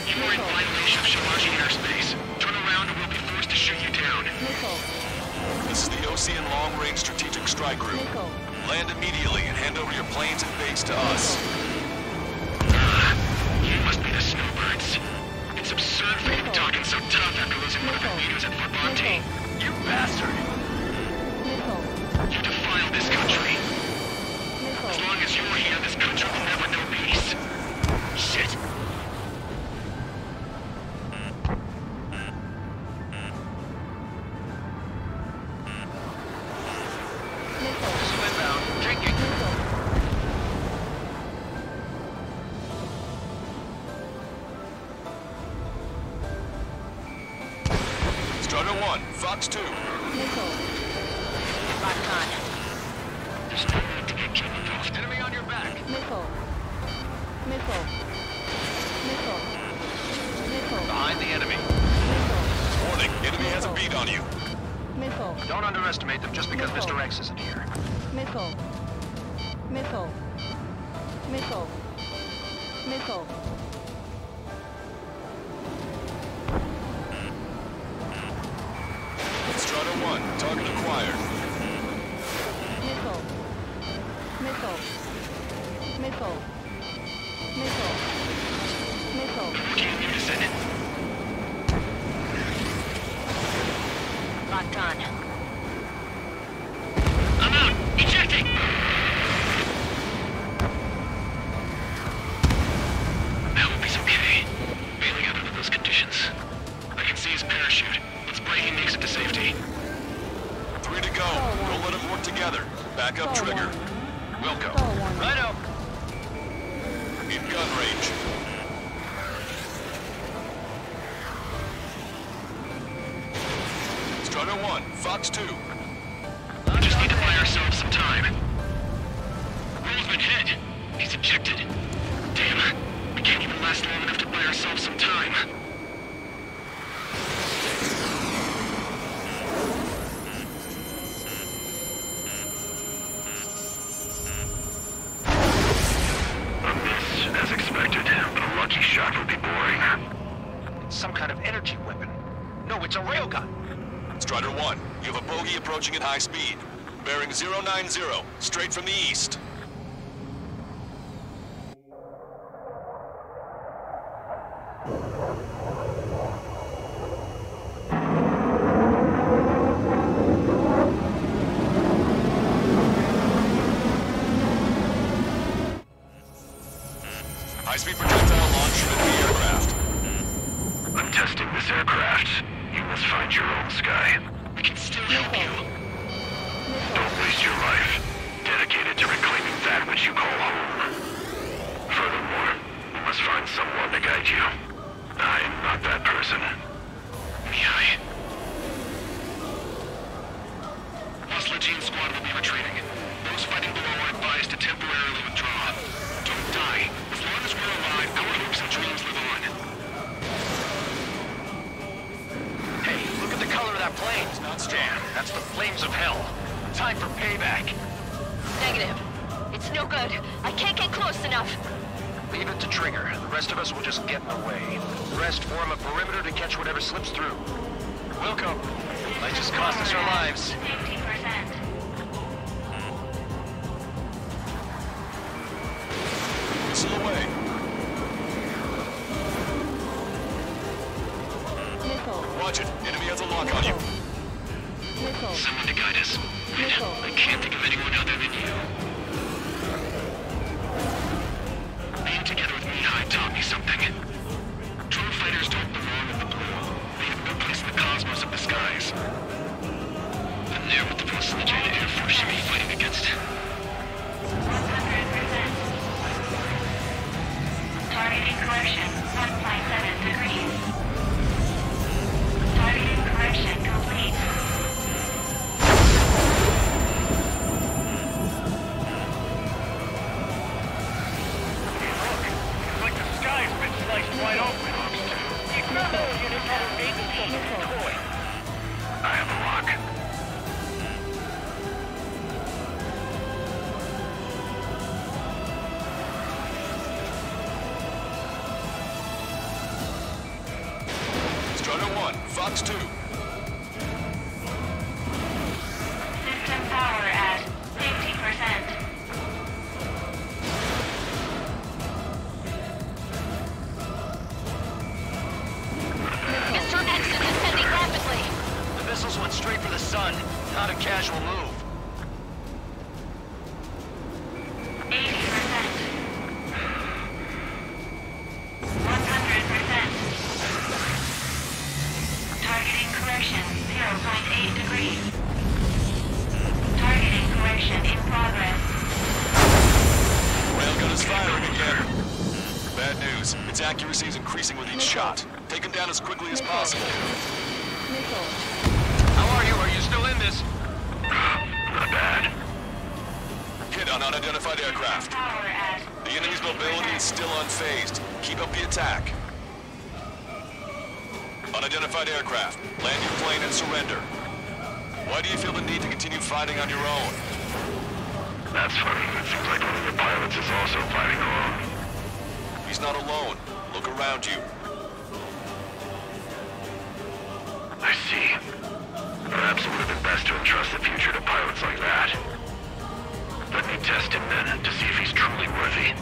You are in violation of Shalashi airspace. Turn around or we'll be forced to shoot you down. Missile. This is the Ocean Long Range Strategic Strike Group. Missile. Land immediately and hand over your planes and base to us. You must be the snowbirds. It's absurd for you talking so tough after losing one of your leaders at Fort Monty. You bastard! Missile. You defile this country. Missile. As long as you're here, this country will never know peace. Shit. Missile. Inbound. Drinking. Strider 1, Fox 2. Missile. Locked on. There's no need to get killed involved. Enemy on your back. Missile. Missile. Missile. Missile. Behind the enemy. Missile. Warning, enemy has a beat on you. Missile. Don't underestimate them just because Missile. Mr. X isn't here. Missile. Missile. Missile. Missile. Strider 1, target acquired. Missile. Missile. Missile. Missile. Missile. Working in unison. Locked on. I'm out. Ejecting. I hope he's okay. Bailing out under those conditions. I can see his parachute. Let's pray he makes it to safety. 3 to go. Don't let them work together. Back up trigger. Wilco. Righto. In gun range. Strider 1, Fox 2. We just need to buy ourselves some time. Roll's been hit. He's ejected. Damn. We can't even last long enough to buy ourselves some time. A miss, as expected, but a lucky shot would be boring. It's some kind of energy weapon. No, it's a railgun. Strider 1, you have a bogey approaching at high speed. Bearing 090, straight from the east. High-speed projectile launch from the aircraft. I'm testing this aircraft. You must find your own sky. We can still help you. Don't waste your life. Dedicated to reclaiming that which you call home. Furthermore, you must find someone to guide you. I am not that person. Yeah. Hostile Gene Squad will be retreating. Those fighting below are advised to temporarily withdraw. Don't die. As long as we're alive, our hopes and dreams live on. Hey, look at the color of that plane. Damn, that's the flames of hell. Time for payback. Negative. It's no good. I can't get close enough. Leave it to Trigger. The rest of us will just get in the way. The rest form a perimeter to catch whatever slips through. Wilco, might just cost us our lives. 50%. Missile away. Missile. Watch it. Enemy has a lock on you. Missile. Someone to guide us. I can't think of anyone other than you. Being together with Mihai taught me something. Drone fighters don't belong in the blue. They have no place in the cosmos of the skies. And they're what the facilitated Air Force should be fighting against. 100%. Targeting correction. 1.7 degrees. Targeting correction complete. Like the sky's been sliced wide open. Keep moving, 1, Fox 2. System power at 50%. Mr. X is ascending rapidly. The missiles went straight for the sun. Not a casual move. 80%. 100%. Targeting correction 0.8 degrees. Targeting correction in progress. Railgun is firing again. Bad news. Its accuracy is increasing with each shot. Take him down as quickly as possible. How are you? Are you still in this? Not bad. Hit on unidentified aircraft. The enemy's mobility is still unfazed. Keep up the attack. Unidentified aircraft. Land your plane and surrender. Why do you feel the need to continue fighting on your own? That's funny. It seems like one of your pilots is also fighting alone. He's not alone. Look around you. I see. Perhaps it would have been best to entrust the future to pilots like that. Let me test him then, to see if he's truly worthy.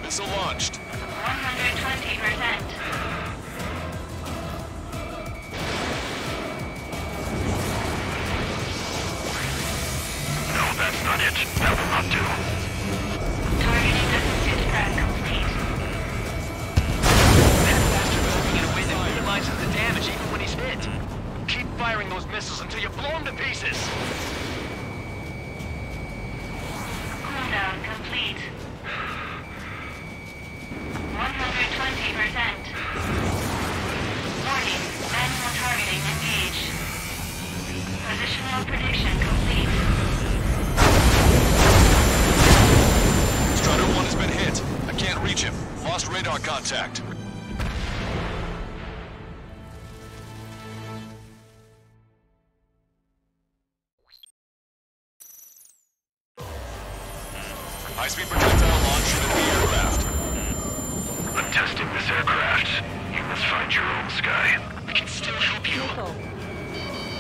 Missile launched. 120%. No, that's not it. That will not do. Targeting assisted track complete. That bastard was moving in a way that minimizes the damage even when he's hit. Keep firing those missiles until you blow them to pieces. Cooldown complete. 120%. Warning, manual targeting engaged. Positional prediction complete. Strider 1 has been hit. I can't reach him. Lost radar contact. High-speed projectile launch into the aircraft. I'm testing this aircraft. You must find your own sky. We can still help you.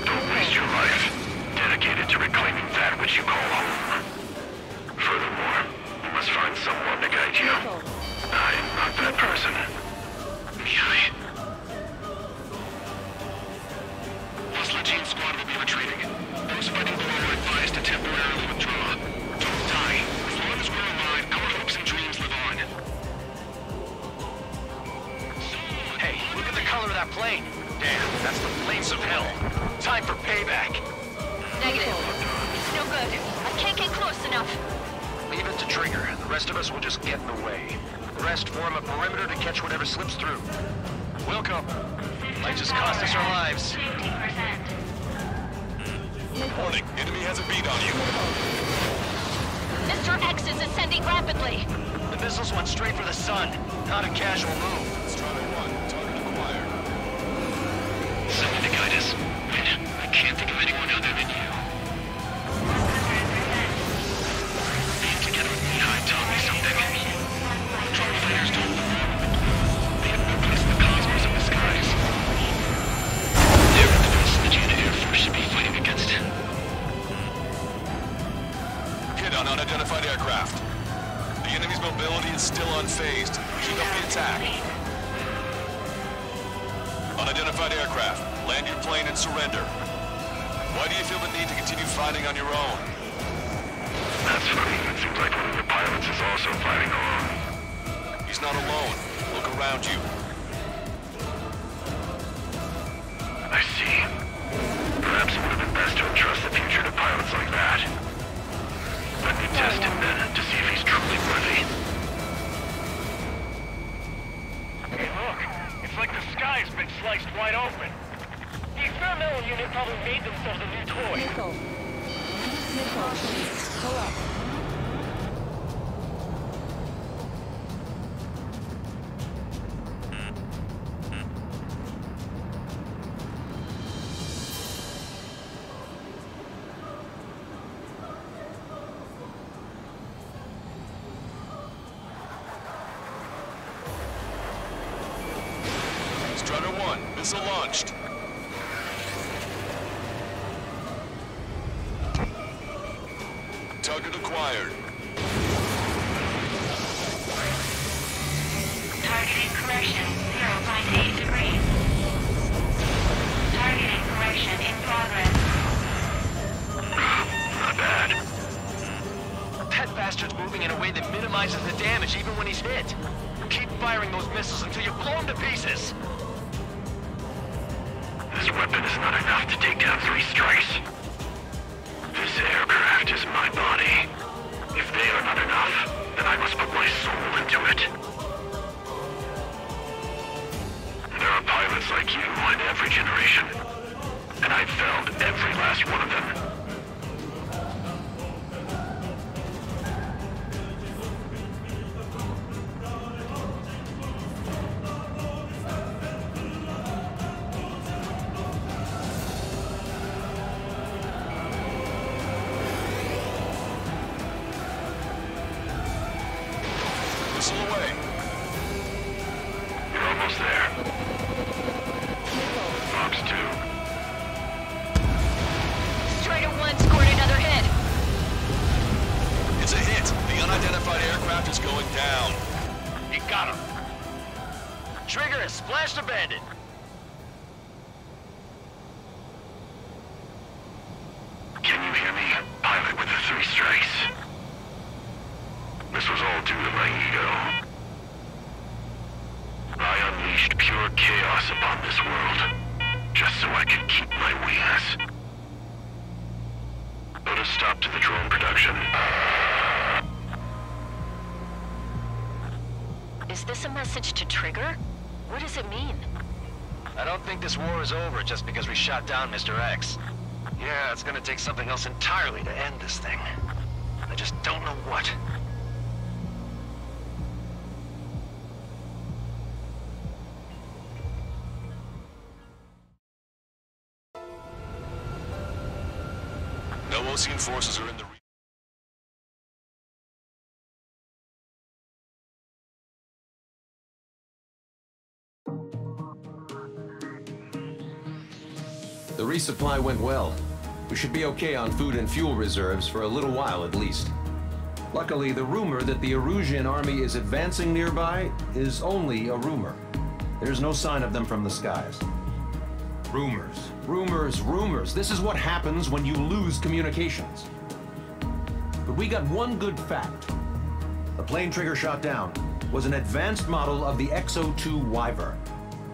Don't waste your life. Dedicated to reclaiming that which you call home. Furthermore, you must find someone to guide you. I am not that person. Qiwi. Hostile team squad will be retreating. Those fighting below are advised to temporarily withdraw. Don't die. As long as we're alive, our hopes and dreams live on. Hey, look at the color of that plane. Damn, that's the flames of hell. Time for payback. Negative. It's no good. I can't get close enough. Leave it to Trigger. The rest of us will just get in the way. The rest form a perimeter to catch whatever slips through. We'll come. Might just cost us our lives. 50%. Warning, enemy has a beat on you. Mr. X is ascending rapidly. The missiles went straight for the sun. Not a casual move. Strider 1, target acquired. Someone to guide us. Wait, I can't think of anyone other than you. Being together with Mihai taught me something. Drone fighters don't belong. They have no place in the cosmos of the skies. They're the force that you and the Air Force should be fighting against. Hit on unidentified aircraft. The enemy's mobility is still unfazed. Keep up the attack. Unidentified aircraft, land your plane and surrender. Why do you feel the need to continue fighting on your own? That's funny. It seems like one of the pilots is also fighting alone. He's not alone. Look around you. I see. Perhaps it would have been best to entrust the future to pilots like that. Let me test him then, to see if he's truly worthy. Hey, look. It's like the sky's been sliced wide open. The experimental unit probably made themselves a new toy. Missile. Missile. Pull up. Strutter 1, missile launched. Target acquired. Targeting correction, 0.8 degrees. Targeting correction in progress. Not bad. That bastard's moving in a way that minimizes the damage even when he's hit. Keep firing those missiles until you blow him to pieces. This weapon is not enough to take down 3 strikes. This aircraft is my body. If they are not enough, then I must put my soul into it. There are pilots like you in every generation, and I've felled every last one of them. Missile away. You're almost there. Fox 2. Strider 1 scored another hit. It's a hit. The unidentified aircraft is going down. You got him. Trigger has splashed a bandit. Can you hear me? Pilot with the 3 strikes. This was all due to my ego. I unleashed pure chaos upon this world, just so I could keep my wings. Put a stop to the drone production. Is this a message to Trigger? What does it mean? I don't think this war is over just because we shot down Mr. X. Yeah, it's gonna take something else entirely to end this thing. I just don't know what. No Ocean forces are in the region. The resupply went well. We should be okay on food and fuel reserves for a little while at least. Luckily, the rumor that the Erusian army is advancing nearby is only a rumor. There's no sign of them from the skies. Rumors, rumors, rumors. This is what happens when you lose communications. But we got one good fact. The plane Trigger shot down was an advanced model of the XO-2 Wyvern.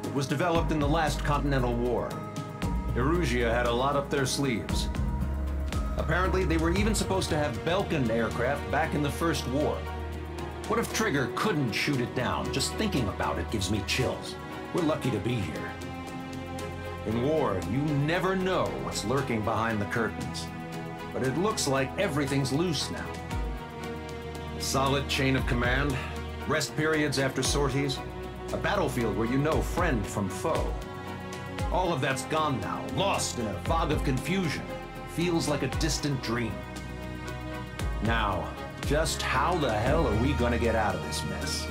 It was developed in the last Continental War. Erusia had a lot up their sleeves. Apparently, they were even supposed to have Belkin aircraft back in the First War. What if Trigger couldn't shoot it down? Just thinking about it gives me chills. We're lucky to be here. In war, you never know what's lurking behind the curtains. But it looks like everything's loose now. A solid chain of command, rest periods after sorties, a battlefield where you know friend from foe. All of that's gone now, lost in a fog of confusion. Feels like a distant dream. Now, just how the hell are we gonna get out of this mess?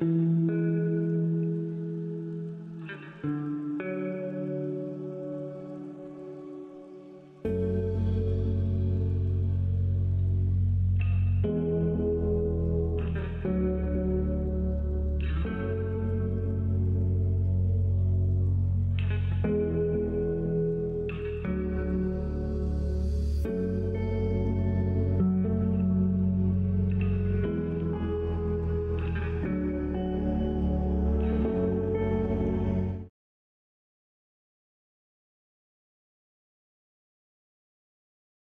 Vehicle.